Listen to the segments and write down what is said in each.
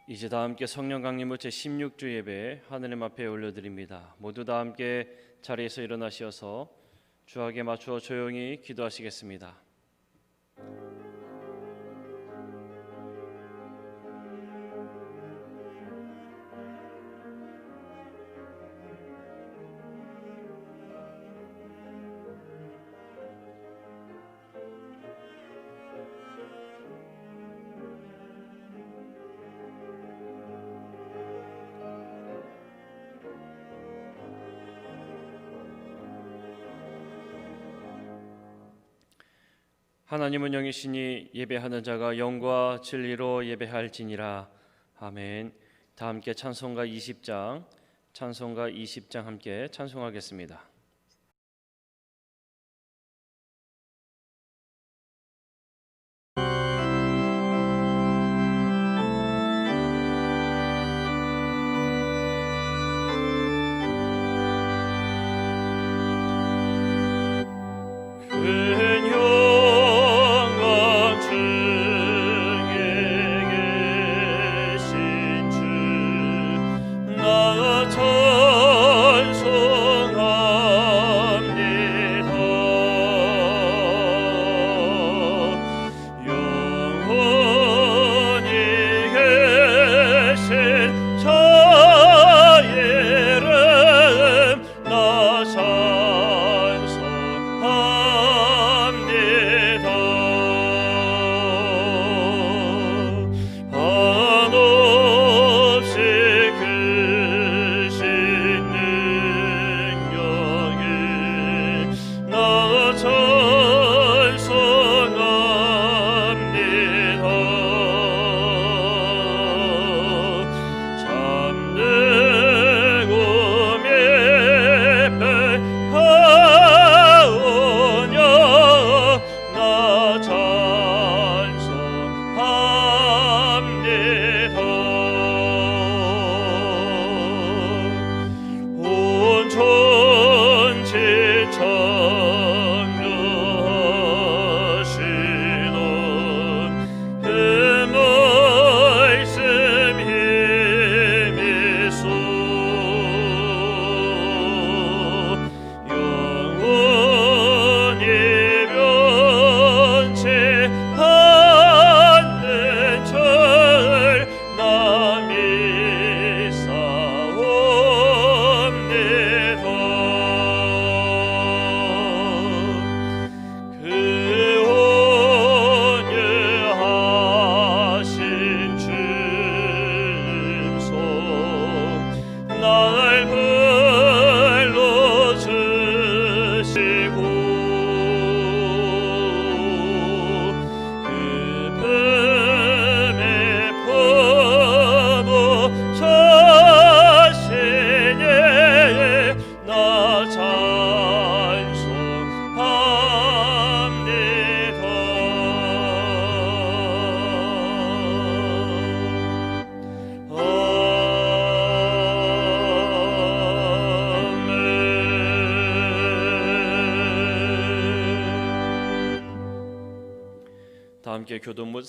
이제 다 함께 성령 강림의 제16주 예배 하느님 앞에 올려드립니다. 모두 다 함께 자리에서 일어나셔서 주에게 맞추어 조용히 기도하시겠습니다. 하나님은 영이시니 예배하는 자가 영과 진리로 예배할지니라. 아멘. 다 함께 찬송가 20장 함께 찬송하겠습니다. 함께 교동문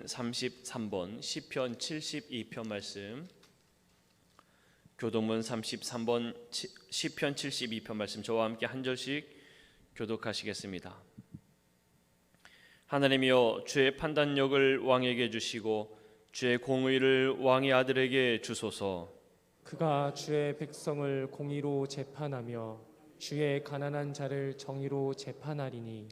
33번 시편 72편 말씀, 교동문 33번 시편 72편 말씀 저와 함께 한 절씩 교독하시겠습니다. 하나님이여, 주의 판단력을 왕에게 주시고 주의 공의를 왕의 아들에게 주소서. 그가 주의 백성을 공의로 재판하며 주의 가난한 자를 정의로 재판하리니.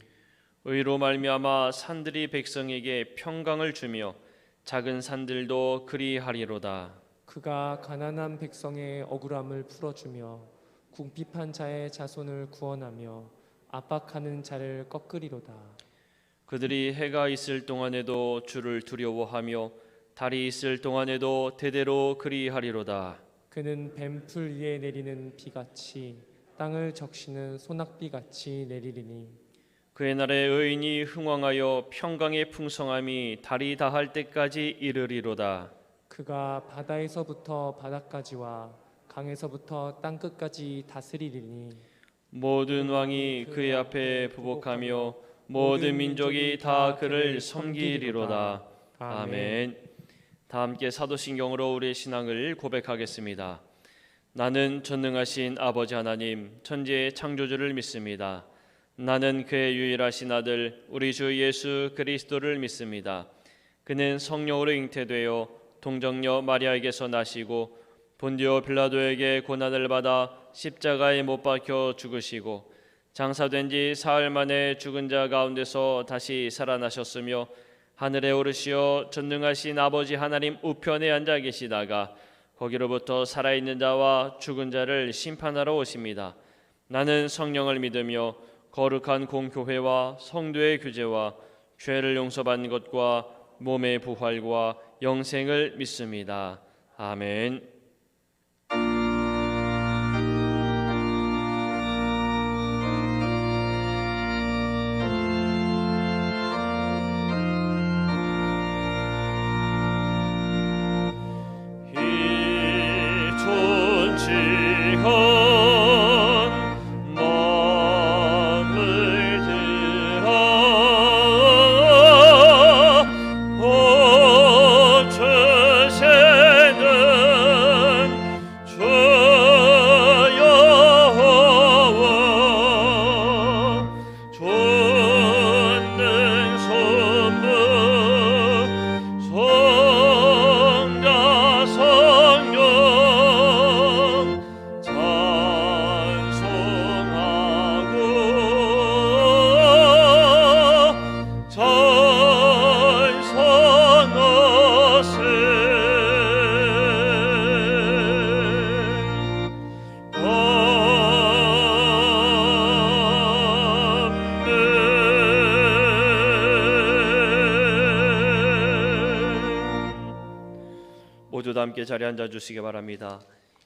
의로 말미암아 산들이 백성에게 평강을 주며 작은 산들도 그리하리로다. 그가 가난한 백성의 억울함을 풀어주며 궁핍한 자의 자손을 구원하며 압박하는 자를 꺾으리로다. 그들이 해가 있을 동안에도 주를 두려워하며 달이 있을 동안에도 대대로 그리하리로다. 그는 뱀풀 위에 내리는 비같이 땅을 적시는 소낙비같이 내리리니. 그의 날에 의인이 흥왕하여 평강의 풍성함이 달이 다할 때까지 이르리로다. 그가 바다에서부터 바다까지와 강에서부터 땅끝까지 다스리리니. 모든 왕이 그의 앞에 부복하며 모든 민족이 다 그를 섬기리로다. 아멘. 다 함께 사도신경으로 우리의 신앙을 고백하겠습니다. 나는 전능하신 아버지 하나님 천지의 창조주를 믿습니다. 나는 그의 유일하신 아들 우리 주 예수 그리스도를 믿습니다. 그는 성령으로 잉태되어 동정녀 마리아에게서 나시고 본디오 빌라도에게 고난을 받아 십자가에 못 박혀 죽으시고 장사된 지 사흘 만에 죽은 자 가운데서 다시 살아나셨으며 하늘에 오르시어 전능하신 아버지 하나님 우편에 앉아 계시다가 거기로부터 살아있는 자와 죽은 자를 심판하러 오십니다. 나는 성령을 믿으며 거룩한 공교회와 성도의 규제와 죄를 용서받는 것과 몸의 부활과 영생을 믿습니다. 아멘. 모두 다 함께 자리에 앉아 주시기 바랍니다.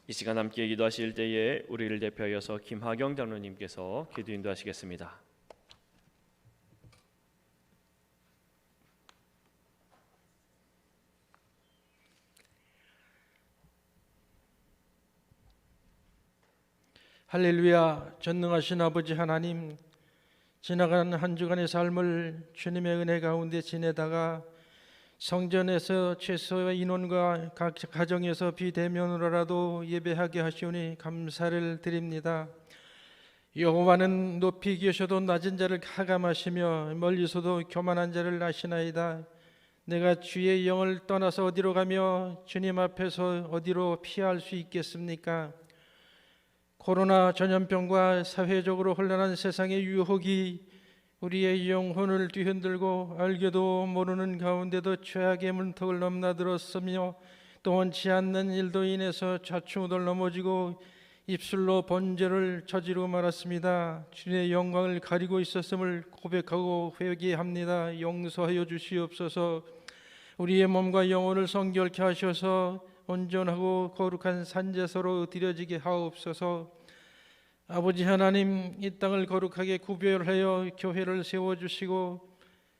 이 시간 함께 기도하실 때에 우리를 대표하여서 김하경 장로님께서 기도 인도하시겠습니다. 할렐루야. 전능하신 아버지 하나님, 지나간 한 주간의 삶을 주님의 은혜 가운데 지내다가 성전에서 최소의 인원과 각 가정에서 비대면으로라도 예배하게 하시오니 감사를 드립니다. 여호와는 높이 계셔도 낮은 자를 가감하시며 멀리서도 교만한 자를 아시나이다. 내가 주의 영을 떠나서 어디로 가며 주님 앞에서 어디로 피할 수 있겠습니까? 코로나 전염병과 사회적으로 혼란한 세상의 유혹이 우리의 영혼을 뒤흔들고 알게도 모르는 가운데도 죄악의 문턱을 넘나들었으며 또 원치 않는 일도 인해서 좌충우돌 넘어지고 입술로 번제를 저지르고 말았습니다. 주님의 영광을 가리고 있었음을 고백하고 회개합니다. 용서하여 주시옵소서. 우리의 몸과 영혼을 성결케 하셔서 온전하고 거룩한 산제소로 드려지게 하옵소서. 아버지 하나님, 이 땅을 거룩하게 구별하여 교회를 세워주시고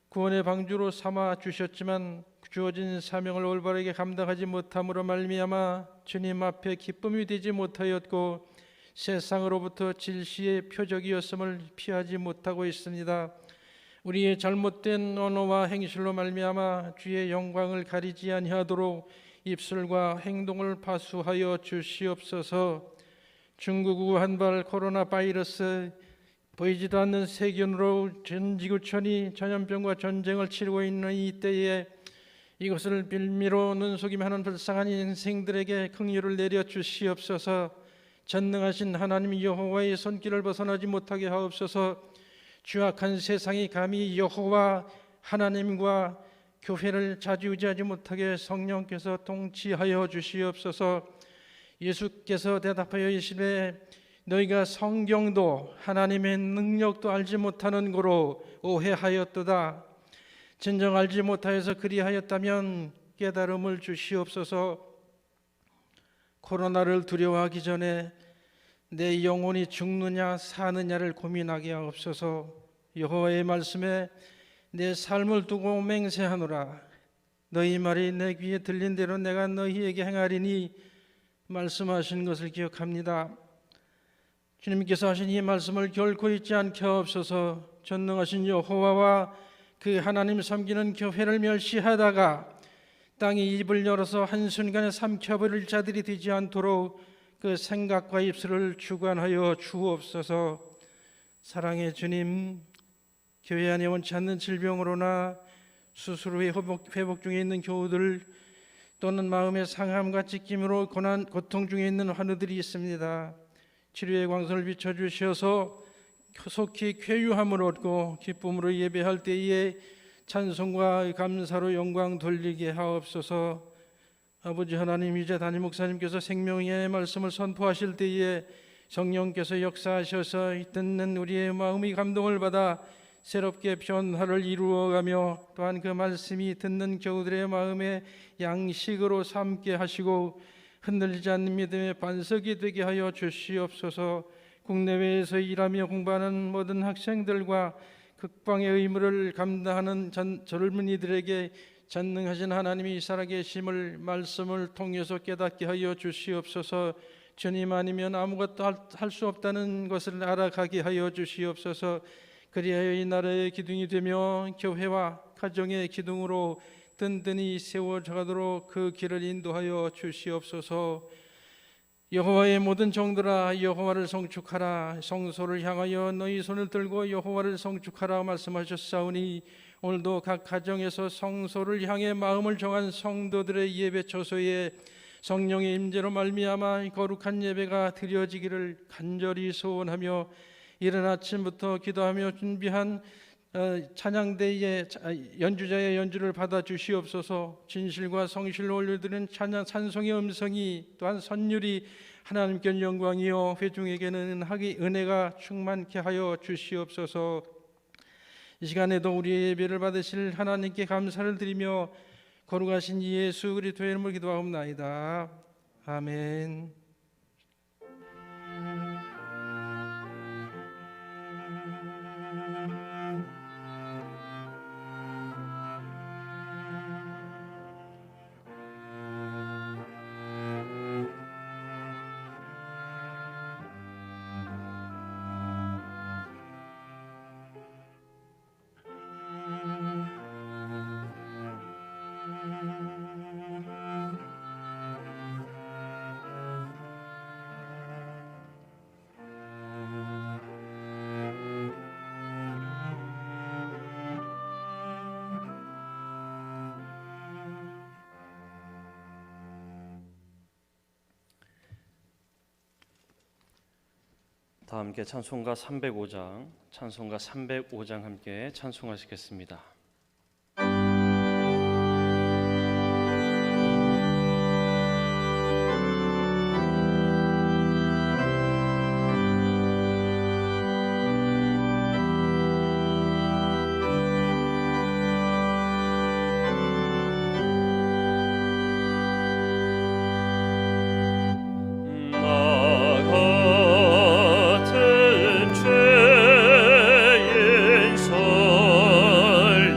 구원의 방주로 삼아 주셨지만 주어진 사명을 올바르게 감당하지 못함으로 말미암아 주님 앞에 기쁨이 되지 못하였고 세상으로부터 질시의 표적이었음을 피하지 못하고 있습니다. 우리의 잘못된 언어와 행실로 말미암아 주의 영광을 가리지 아니하도록 입술과 행동을 파수하여 주시옵소서. 중국 우한발 코로나 바이러스, 보이지도 않는 세균으로 전 지구촌이 전염병과 전쟁을 치르고 있는 이 때에 이것을 빌미로 눈속임하는 불쌍한 인생들에게 긍휼을 내려 주시옵소서. 전능하신 하나님 여호와의 손길을 벗어나지 못하게 하옵소서. 추악한 세상이 감히 여호와 하나님과 교회를 좌지우지하지 못하게 성령께서 통치하여 주시옵소서. 예수께서 대답하여 이르시되 너희가 성경도 하나님의 능력도 알지 못하는 고로 오해하였도다. 진정 알지 못하여서 그리하였다면 깨달음을 주시옵소서. 코로나를 두려워하기 전에 내 영혼이 죽느냐 사느냐를 고민하게 하옵소서. 여호와의 말씀에 내 삶을 두고 맹세하노라. 너희 말이 내 귀에 들린 대로 내가 너희에게 행하리니 말씀하신 것을 기억합니다. 주님께서 하신 이 말씀을 결코 잊지 않게 하옵소서. 전능하신 여호와와 그 하나님 섬기는 교회를 멸시하다가 땅이 입을 열어서 한순간에 삼켜버릴 자들이 되지 않도록 그 생각과 입술을 주관하여 주옵소서. 사랑의 주님, 교회 안에 원치 않는 질병으로나 수술 후에 회복 중에 있는 교우들 또는 마음의 상함과 찢김으로 고통 중에 있는 환우들이 있습니다. 치료의 광선을 비춰주셔서 속히 쾌유함을 얻고 기쁨으로 예배할 때에 찬송과 감사로 영광 돌리게 하옵소서. 아버지 하나님, 이제 담임 목사님께서 생명의 말씀을 선포하실 때에 성령께서 역사하셔서 듣는 우리의 마음이 감동을 받아 새롭게 변화를 이루어가며 또한 그 말씀이 듣는 교우들의 마음에 양식으로 삼게 하시고 흔들리지 않는 믿음의 반석이 되게 하여 주시옵소서. 국내외에서 일하며 공부하는 모든 학생들과 극방의 의무를 감당하는 젊은이들에게 전능하신 하나님이 살아계심을 말씀을 통해서 깨닫게 하여 주시옵소서. 주님 아니면 아무것도 할 수 없다는 것을 알아가게 하여 주시옵소서. 그리하여 이 나라의 기둥이 되며 교회와 가정의 기둥으로 든든히 세워가도록 그 길을 인도하여 주시옵소서. 여호와의 모든 종들아, 여호와를 성축하라. 성소를 향하여 너희 손을 들고 여호와를 성축하라 말씀하셨사오니 오늘도 각 가정에서 성소를 향해 마음을 정한 성도들의 예배 처소에 성령의 임재로 말미암아 거룩한 예배가 드려지기를 간절히 소원하며 이른 아침부터 기도하며 준비한 찬양대의 연주자의 연주를 받아 주시옵소서. 진실과 성실로 올려드리는 찬송의 음성이 또한 선율이 하나님께 영광이요 회중에게는 은혜가 충만케 하여 주시옵소서. 이 시간에도 우리의 예배를 받으실 하나님께 감사를 드리며 거룩하신 예수 그리스도의 이름으로 기도하옵나이다. 아멘. 다 함께 찬송가 305장 함께 찬송하시겠습니다. 나 같은 죄인 설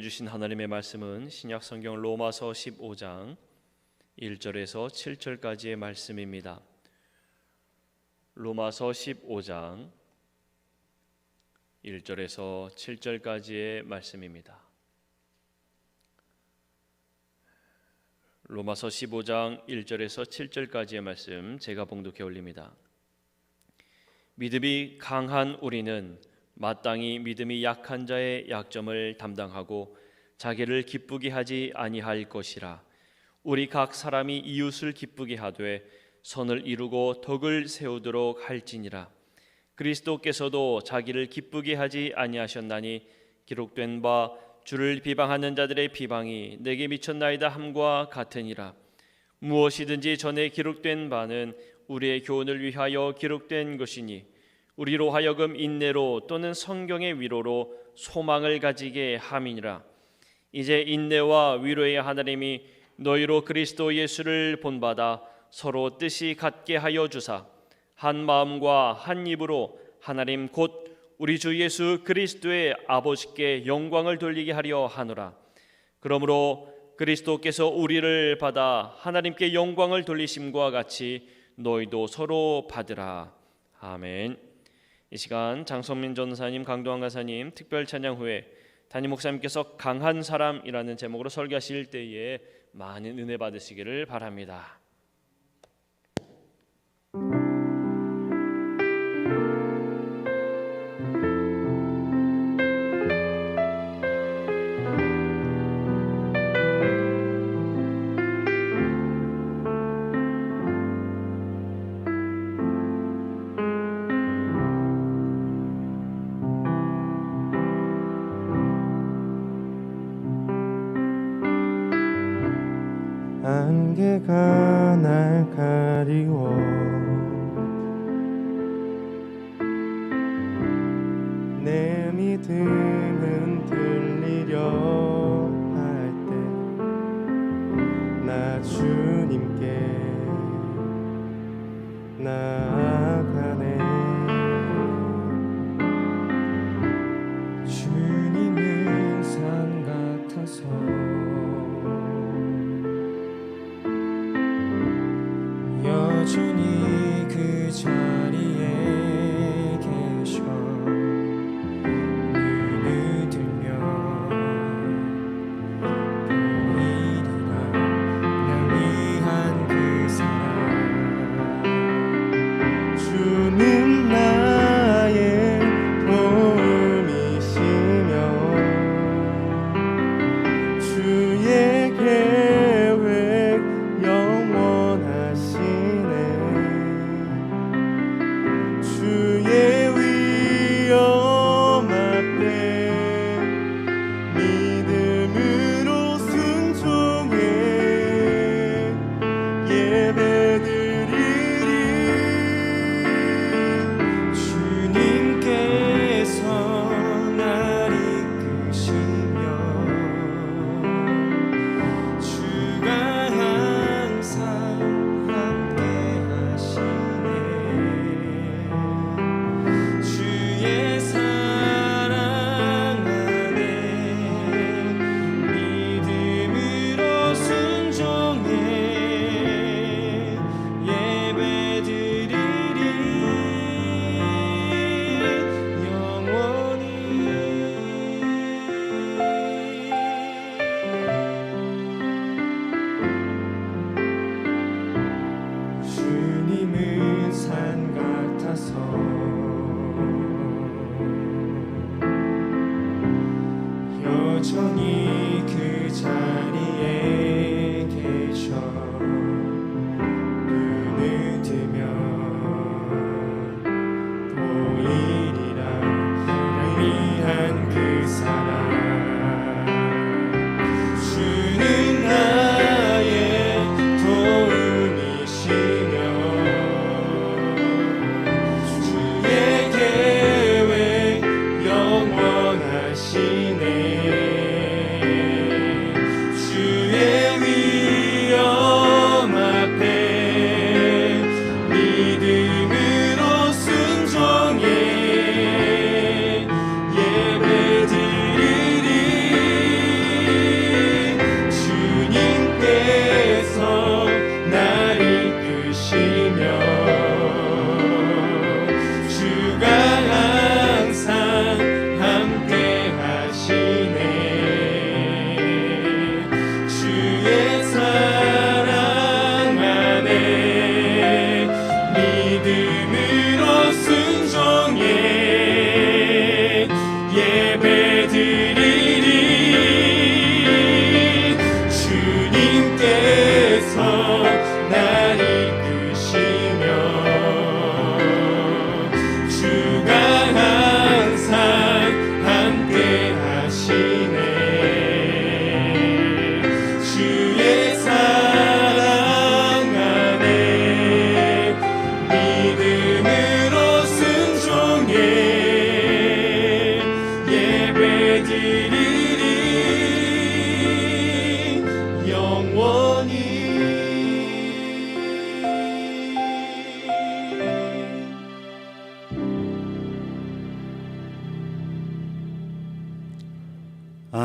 주신 하나님의 말씀은 신약 성경 로마서 15장 1절에서 7절까지의 말씀입니다. 로마서 15장 1절에서 7절까지의 말씀입니다. 로마서 15장 1절에서 7절까지의 말씀 제가 봉독해 올립니다. 믿음이 강한 우리는 마땅히 믿음이 약한 자의 약점을 담당하고 자기를 기쁘게 하지 아니할 것이라. 우리 각 사람이 이웃을 기쁘게 하되 선을 이루고 덕을 세우도록 할지니라. 그리스도께서도 자기를 기쁘게 하지 아니하셨나니 기록된 바 주를 비방하는 자들의 비방이 내게 미쳤나이다 함과 같으니라. 무엇이든지 전에 기록된 바는 우리의 교훈을 위하여 기록된 것이니 우리로 하여금 인내로 또는 성경의 위로로 소망을 가지게 함이니라. 이제 인내와 위로의 하나님이 너희로 그리스도 예수를 본받아 서로 뜻이 같게 하여 주사 한 마음과 한 입으로 하나님 곧 우리 주 예수 그리스도의 아버지께 영광을 돌리게 하려 하노라. 그러므로 그리스도께서 우리를 받아 하나님께 영광을 돌리심과 같이 너희도 서로 받으라. 아멘. 이 시간 장성민 전사님, 강도환 가사님 특별 찬양 후에 담임 목사님께서 강한 사람이라는 제목으로 설교하실 때에 많은 은혜 받으시기를 바랍니다. 안개가 날 가리워 내 믿음은 들리려 할 때 나 주님께 나아가네. 주님은 산 같아서 여전히 그 자리에 계셔 눈을 들면 보이리라 날 위한 그 사랑. 주는 나의 도움이시며 주의 계획 영원하시네. 주의 위엄 앞에 믿음으로 순종해 예배드리리. 주님께서 날 이끄시며 주가 항상 함께 하시네. 주의 사랑 안에 믿음으로 순종해 예배드리리. 영원히 주님은 산 같아서 여전히 그 자리에 계셔 눈을 뜨면 보이리라 날 위한 그 사랑. 주는 나의 도움이시며 주의 계획 영원하시네. 주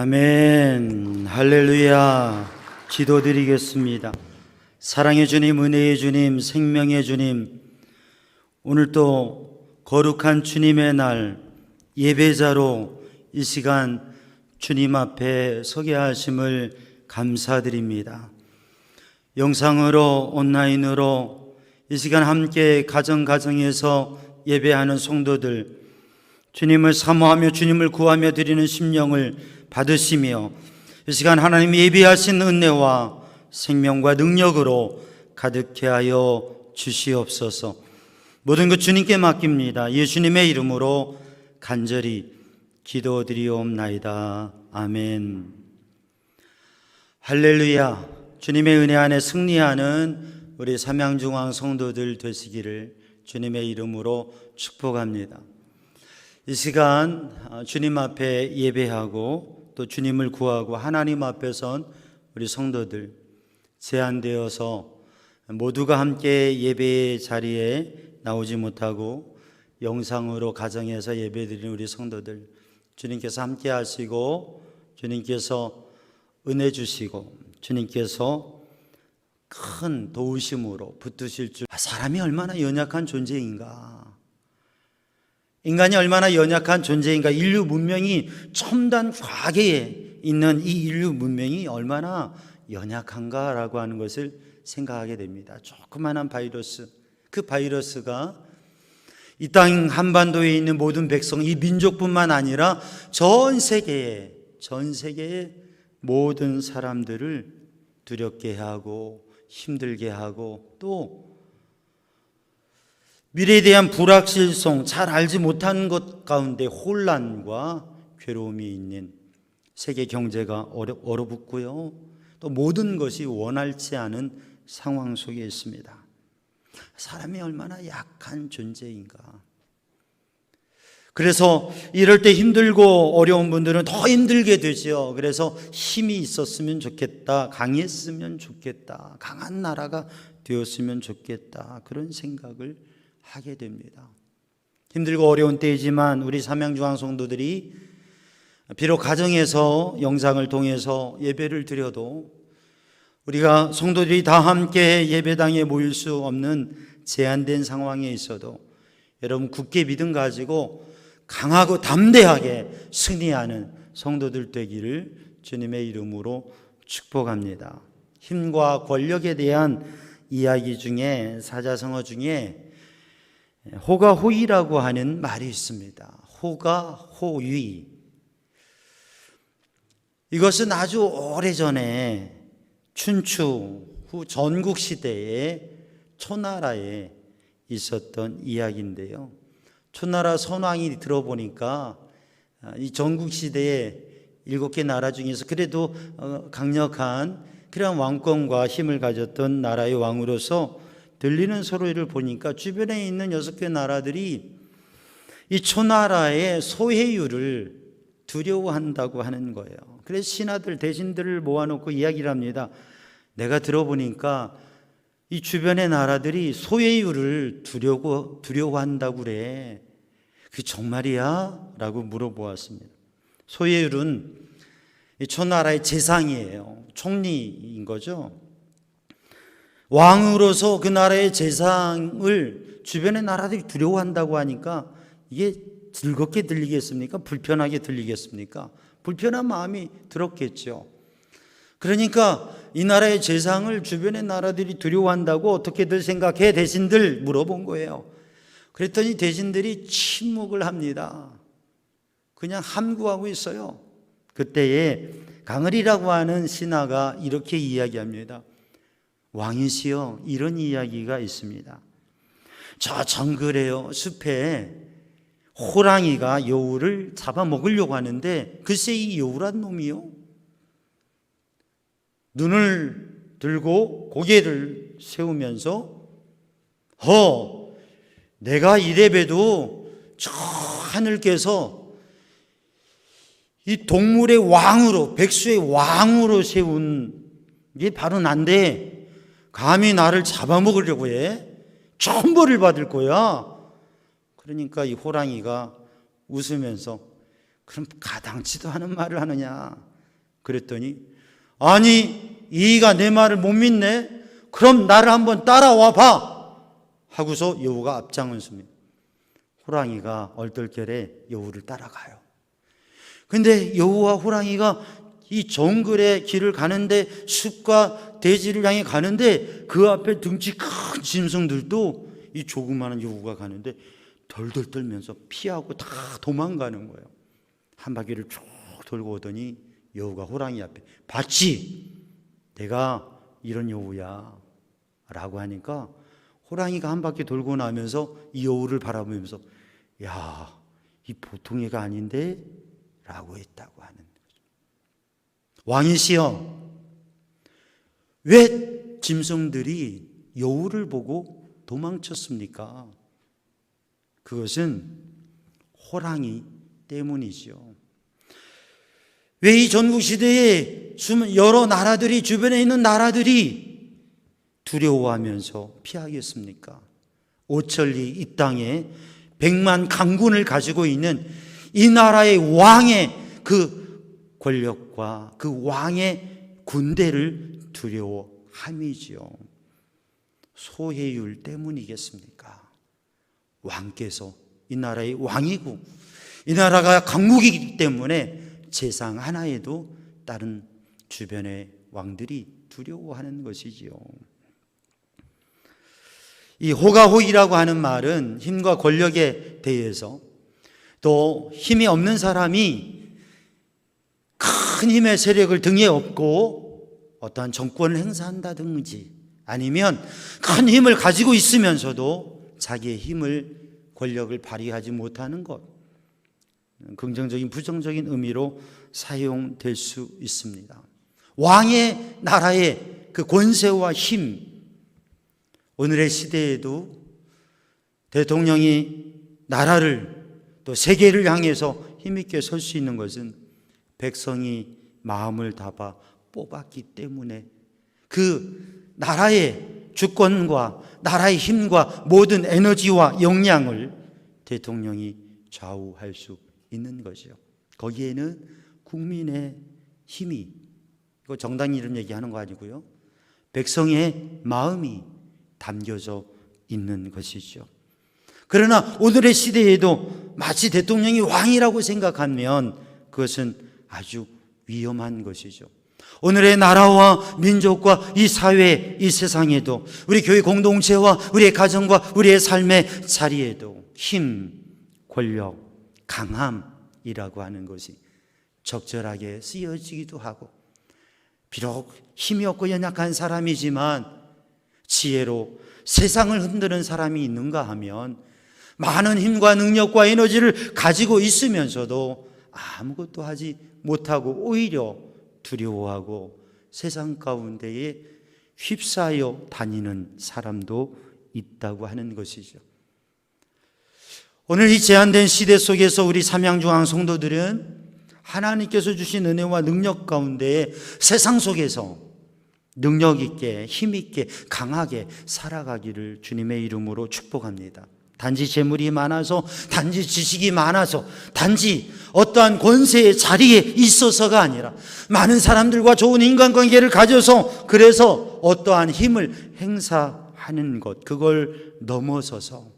아멘. 할렐루야. 기도드리겠습니다. 사랑의 주님, 은혜의 주님, 생명의 주님, 오늘 또 거룩한 주님의 날 예배자로 이 시간 주님 앞에 서게 하심을 감사드립니다. 영상으로 온라인으로 이 시간 함께 가정에서 예배하는 성도들, 주님을 사모하며 주님을 구하며 드리는 심령을 받으시며 이 시간 하나님 예비하신 은혜와 생명과 능력으로 가득해 하여 주시옵소서. 모든 것 주님께 맡깁니다. 예수님의 이름으로 간절히 기도드리옵나이다. 아멘. 할렐루야. 주님의 은혜 안에 승리하는 우리 삼양중앙 성도들 되시기를 주님의 이름으로 축복합니다. 이 시간 주님 앞에 예배하고 또 주님을 구하고 하나님 앞에 선 우리 성도들 제한되어서 모두가 함께 예배의 자리에 나오지 못하고 영상으로 가정에서 예배드리는 우리 성도들, 주님께서 함께 하시고 주님께서 은혜 주시고 주님께서 큰 도우심으로 붙드실 줄. 사람이 얼마나 연약한 존재인가, 인간이 얼마나 연약한 존재인가, 인류 문명이 첨단 과학에 있는 이 인류 문명이 얼마나 연약한가라고 하는 것을 생각하게 됩니다. 조그마한 바이러스, 그 바이러스가 이 땅 한반도에 있는 모든 백성, 이 민족뿐만 아니라 전 세계의 모든 사람들을 두렵게 하고 힘들게 하고 또 미래에 대한 불확실성, 잘 알지 못하는 것 가운데 혼란과 괴로움이 있는 세계 경제가 얼어붙고요. 또 모든 것이 원활치 않은 상황 속에 있습니다. 사람이 얼마나 약한 존재인가. 그래서 이럴 때 힘들고 어려운 분들은 더 힘들게 되죠. 그래서 힘이 있었으면 좋겠다, 강했으면 좋겠다, 강한 나라가 되었으면 좋겠다, 그런 생각을 하게 됩니다. 힘들고 어려운 때이지만 우리 삼양중앙 성도들이 비록 가정에서 영상을 통해서 예배를 드려도 우리가 성도들이 다 함께 예배당에 모일 수 없는 제한된 상황에 있어도 여러분 굳게 믿음 가지고 강하고 담대하게 승리하는 성도들 되기를 주님의 이름으로 축복합니다. 힘과 권력에 대한 이야기 중에 사자성어 중에 호가호위라고 하는 말이 있습니다. 호가호위. 이것은 아주 오래전에 춘추 후 전국시대에 초나라에 있었던 이야기인데요. 초나라 선왕이 들어보니까 이 전국시대에 7개 나라 중에서 그래도 강력한 그런 왕권과 힘을 가졌던 나라의 왕으로서 들리는 소리를 보니까 주변에 있는 6개 나라들이 이 초나라의 소해율을 두려워한다고 하는 거예요. 그래서 신하들, 대신들을 모아놓고 이야기를 합니다. 내가 들어보니까 이 주변의 나라들이 소해율을 두려워한다고 그래. 그게 정말이야? 라고 물어보았습니다. 소해율은 이 초나라의 재상이에요. 총리인 거죠. 왕으로서 그 나라의 재상을 주변의 나라들이 두려워한다고 하니까 이게 즐겁게 들리겠습니까? 불편하게 들리겠습니까? 불편한 마음이 들었겠죠. 그러니까 이 나라의 재상을 주변의 나라들이 두려워한다고 어떻게들 생각해? 대신들 물어본 거예요. 그랬더니 대신들이 침묵을 합니다. 그냥 함구하고 있어요. 그때에 강을이라고 하는 신하가 이렇게 이야기합니다. 왕이시여, 이런 이야기가 있습니다. 저 정글에요, 숲에 호랑이가 여우를 잡아먹으려고 하는데 글쎄 이 여우란 놈이요, 눈을 들고 고개를 세우면서 내가 이래봬도 저 하늘께서 이 동물의 왕으로, 백수의 왕으로 세운 게 바로 난데 감히 나를 잡아먹으려고 해? 천벌을 받을 거야. 그러니까 이 호랑이가 웃으면서 그럼 가당치도 않은 말을 하느냐, 그랬더니 아니 이가 내 말을 못 믿네. 그럼 나를 한번 따라와 봐 하고서 여우가 앞장섰습니다. 호랑이가 얼떨결에 여우를 따라가요. 근데 여우와 호랑이가 이 정글의 길을 가는데, 숲과 대지를 향해 가는데, 그 앞에 등치 큰 짐승들도 이 조그마한 여우가 가는데 덜덜 떨면서 피하고 다 도망가는 거예요. 한 바퀴를 쭉 돌고 오더니 여우가 호랑이 앞에, 봤지? 내가 이런 여우야 라고 하니까 호랑이가 한 바퀴 돌고 나면서 이 여우를 바라보면서 야, 이 보통 애가 아닌데? 라고 했다고 하는 거죠. 왕이시여, 왜 짐승들이 여우를 보고 도망쳤습니까? 그것은 호랑이 때문이죠. 왜 이 전국시대에 여러 나라들이, 주변에 있는 나라들이 두려워하면서 피하겠습니까? 오천리 이 땅에 100만 강군을 가지고 있는 이 나라의 왕의 그 권력과 그 왕의 군대를 두려워함이지요. 소해율 때문이겠습니까? 왕께서 이 나라의 왕이고 이 나라가 강국이기 때문에 세상 하나에도 다른 주변의 왕들이 두려워하는 것이지요. 이 호가호이라고 하는 말은 힘과 권력에 대해서, 또 힘이 없는 사람이 큰 힘의 세력을 등에 업고 어떠한 정권을 행사한다든지, 아니면 큰 힘을 가지고 있으면서도 자기의 힘을, 권력을 발휘하지 못하는 것, 긍정적인 부정적인 의미로 사용될 수 있습니다. 왕의 나라의 그 권세와 힘, 오늘의 시대에도 대통령이 나라를 또 세계를 향해서 힘있게 설 수 있는 것은 백성이 마음을 다봐 뽑았기 때문에, 그 나라의 주권과 나라의 힘과 모든 에너지와 역량을 대통령이 좌우할 수 있는 거죠. 거기에는 국민의 힘이, 이거 정당 이름 얘기하는 거 아니고요, 백성의 마음이 담겨져 있는 것이죠. 그러나 오늘의 시대에도 마치 대통령이 왕이라고 생각하면 그것은 아주 위험한 것이죠. 오늘의 나라와 민족과 이 사회, 이 세상에도, 우리 교회 공동체와 우리의 가정과 우리의 삶의 자리에도 힘, 권력, 강함이라고 하는 것이 적절하게 쓰여지기도 하고, 비록 힘이 없고 연약한 사람이지만 지혜로 세상을 흔드는 사람이 있는가 하면 많은 힘과 능력과 에너지를 가지고 있으면서도 아무것도 하지 못하고 오히려 두려워하고 세상 가운데에 휩싸여 다니는 사람도 있다고 하는 것이죠. 오늘 이 제한된 시대 속에서 우리 삼양중앙 성도들은 하나님께서 주신 은혜와 능력 가운데 세상 속에서 능력 있게, 힘 있게, 강하게 살아가기를 주님의 이름으로 축복합니다. 단지 재물이 많아서, 단지 지식이 많아서, 단지 어떠한 권세의 자리에 있어서가 아니라 많은 사람들과 좋은 인간관계를 가져서, 그래서 어떠한 힘을 행사하는 것, 그걸 넘어서서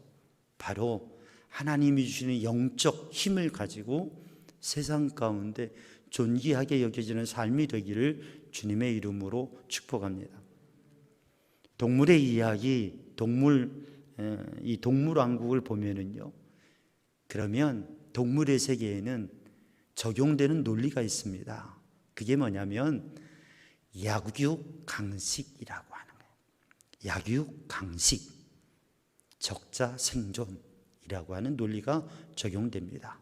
바로 하나님이 주시는 영적 힘을 가지고 세상 가운데 존귀하게 여겨지는 삶이 되기를 주님의 이름으로 축복합니다. 동물의 이야기, 이 동물왕국을 보면은요, 그러면 동물의 세계에는 적용되는 논리가 있습니다. 그게 뭐냐면 약육강식이라고 하는 거예요. 약육강식, 적자 생존이라고 하는 논리가 적용됩니다.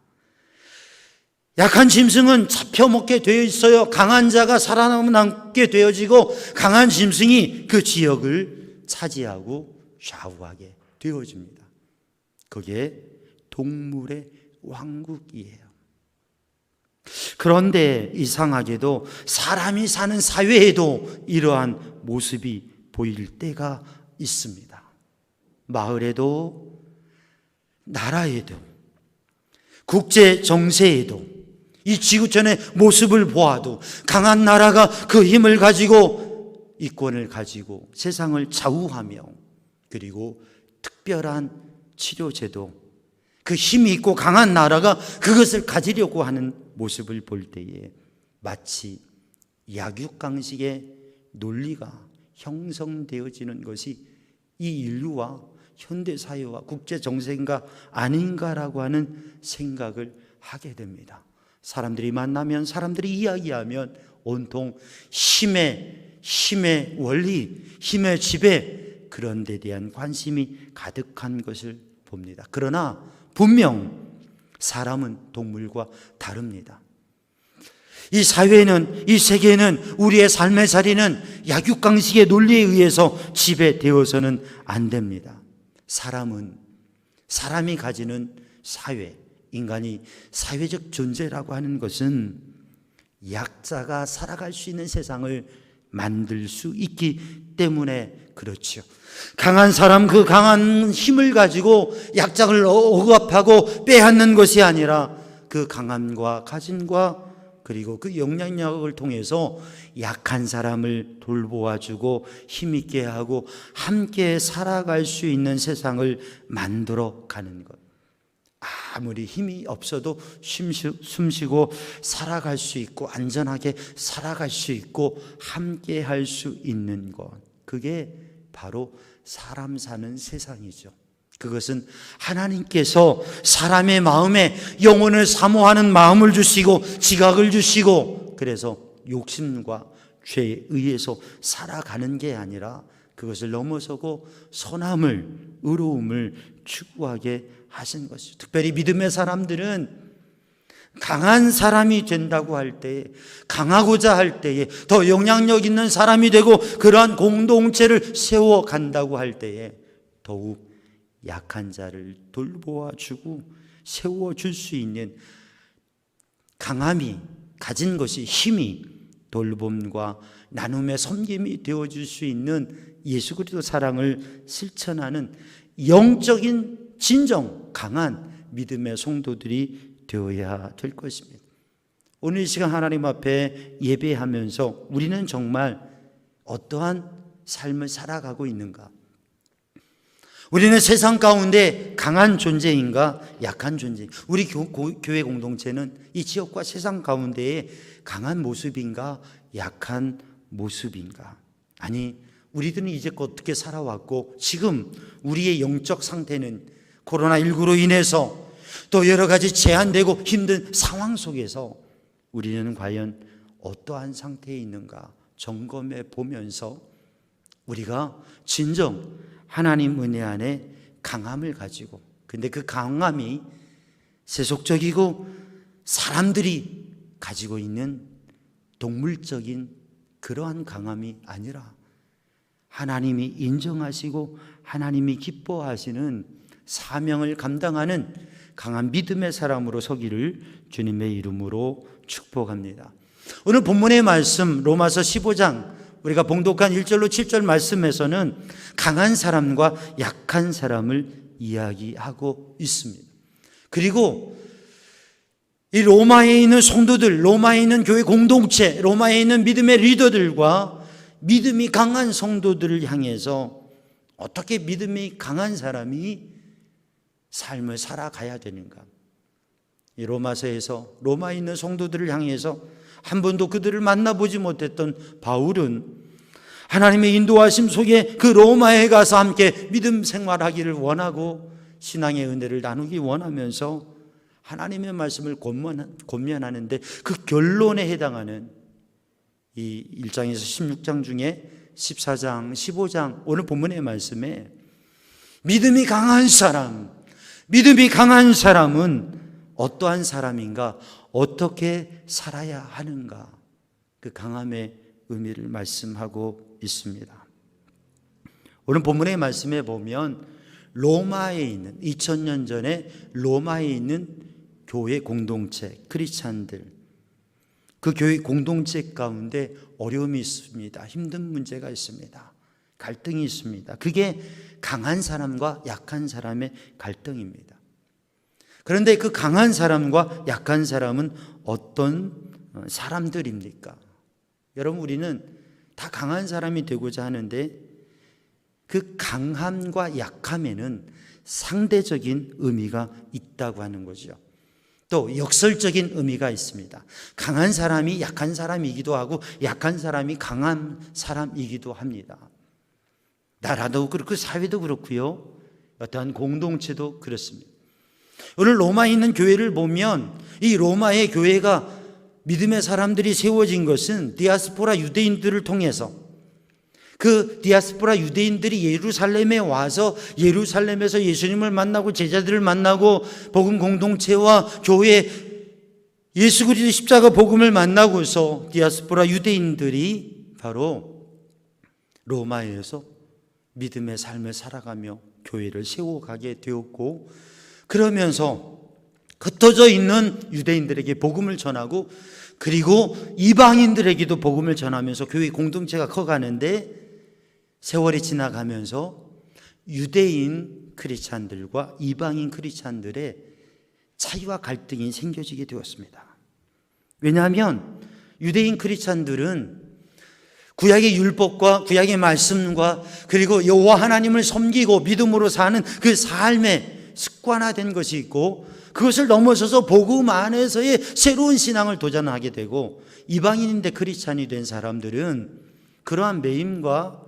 약한 짐승은 잡혀먹게 되어 있어요. 강한 자가 살아남게 되어지고 강한 짐승이 그 지역을 차지하고 좌우하게 되어집니다. 그게 동물의 왕국이에요. 그런데 이상하게도 사람이 사는 사회에도 이러한 모습이 보일 때가 있습니다. 마을에도, 나라에도, 국제 정세에도 이 지구촌의 모습을 보아도 강한 나라가 그 힘을 가지고 이권을 가지고 세상을 좌우하며 그리고 특별한 치료제도, 그 힘이 있고 강한 나라가 그것을 가지려고 하는 모습을 볼 때에 마치 약육강식의 논리가 형성되어지는 것이 이 인류와 현대사회와 국제정세인가 아닌가라고 하는 생각을 하게 됩니다. 사람들이 만나면, 사람들이 이야기하면 온통 힘의 원리, 힘의 지배, 그런 데 대한 관심이 가득한 것을 봅니다. 그러나 분명 사람은 동물과 다릅니다. 이 사회는, 이 세계는, 우리의 삶의 자리는 약육강식의 논리에 의해서 지배되어서는 안 됩니다. 사람은 사람이 가지는 사회, 인간이 사회적 존재라고 하는 것은 약자가 살아갈 수 있는 세상을 만들 수 있기 때문에 그렇죠. 강한 사람, 그 강한 힘을 가지고 약자를 억압하고 빼앗는 것이 아니라 그 강함과 가진과 그리고 그 영향력을 통해서 약한 사람을 돌보아주고 힘있게 하고 함께 살아갈 수 있는 세상을 만들어 가는 것. 아무리 힘이 없어도 숨쉬고 살아갈 수 있고 안전하게 살아갈 수 있고 함께 할 수 있는 것, 그게 바로 사람 사는 세상이죠. 그것은 하나님께서 사람의 마음에 영혼을 사모하는 마음을 주시고 지각을 주시고 그래서 욕심과 죄에 의해서 살아가는 게 아니라 그것을 넘어서고 선함을, 의로움을 추구하게 하신 것이죠. 특별히 믿음의 사람들은 강한 사람이 된다고 할 때에, 강하고자 할 때에, 더 영향력 있는 사람이 되고 그러한 공동체를 세워간다고 할 때에 더욱 약한 자를 돌보아 주고 세워줄 수 있는 강함이 가진 것이, 힘이 돌봄과 나눔의 섬김이 되어줄 수 있는 예수 그리스도 사랑을 실천하는 영적인 진정 강한 믿음의 성도들이 되어야 될 것입니다. 오늘 이 시간 하나님 앞에 예배하면서 우리는 정말 어떠한 삶을 살아가고 있는가? 우리는 세상 가운데 강한 존재인가 약한 존재? 우리 교회 공동체는 이 지역과 세상 가운데에 강한 모습인가 약한 모습인가? 아니, 우리들은 이제껏 어떻게 살아왔고 지금 우리의 영적 상태는 코로나19로 인해서 또 여러 가지 제한되고 힘든 상황 속에서 우리는 과연 어떠한 상태에 있는가 점검해 보면서 우리가 진정 하나님 은혜 안에 강함을 가지고, 근데 그 강함이 세속적이고 사람들이 가지고 있는 동물적인 그러한 강함이 아니라 하나님이 인정하시고 하나님이 기뻐하시는 사명을 감당하는 강한 믿음의 사람으로 서기를 주님의 이름으로 축복합니다. 오늘 본문의 말씀 로마서 15장 우리가 봉독한 1절로 7절 말씀에서는 강한 사람과 약한 사람을 이야기하고 있습니다. 그리고 이 로마에 있는 성도들, 로마에 있는 교회 공동체, 로마에 있는 믿음의 리더들과 믿음이 강한 성도들을 향해서 어떻게 믿음이 강한 사람이 삶을 살아가야 되는가? 이 로마서에서 로마에 있는 성도들을 향해서 한 번도 그들을 만나보지 못했던 바울은 하나님의 인도하심 속에 그 로마에 가서 함께 믿음 생활하기를 원하고 신앙의 은혜를 나누기 원하면서 하나님의 말씀을 권면하는데 그 결론에 해당하는 이 1장에서 16장 중에 14장, 15장 오늘 본문의 말씀에 믿음이 강한 사람은 어떠한 사람인가, 어떻게 살아야 하는가, 그 강함의 의미를 말씀하고 있습니다. 오늘 본문의 말씀에 보면 로마에 있는 2000년 전에 로마에 있는 교회 공동체 크리스찬들, 그 교회 공동체 가운데 어려움이 있습니다. 힘든 문제가 있습니다. 갈등이 있습니다. 그게 강한 사람과 약한 사람의 갈등입니다. 그런데 그 강한 사람과 약한 사람은 어떤 사람들입니까? 여러분, 우리는 다 강한 사람이 되고자 하는데 그 강함과 약함에는 상대적인 의미가 있다고 하는 거죠. 또 역설적인 의미가 있습니다. 강한 사람이 약한 사람이기도 하고 약한 사람이 강한 사람이기도 합니다. 나라도 그렇고 사회도 그렇고요. 어떠한 공동체도 그렇습니다. 오늘 로마에 있는 교회를 보면 이 로마의 교회가 믿음의 사람들이 세워진 것은 디아스포라 유대인들을 통해서, 그 디아스포라 유대인들이 예루살렘에 와서 예루살렘에서 예수님을 만나고 제자들을 만나고 복음 공동체와 교회, 예수 그리스도 십자가 복음을 만나고서 디아스포라 유대인들이 바로 로마에서 믿음의 삶을 살아가며 교회를 세워가게 되었고, 그러면서 흩어져 있는 유대인들에게 복음을 전하고 그리고 이방인들에게도 복음을 전하면서 교회 공동체가 커가는데, 세월이 지나가면서 유대인 크리스찬들과 이방인 크리스찬들의 차이와 갈등이 생겨지게 되었습니다. 왜냐하면 유대인 크리스찬들은 구약의 율법과 구약의 말씀과 그리고 여호와 하나님을 섬기고 믿음으로 사는 그 삶에 습관화된 것이 있고, 그것을 넘어서서 복음 안에서의 새로운 신앙을 도전하게 되고, 이방인인데 크리스찬이 된 사람들은 그러한 매임과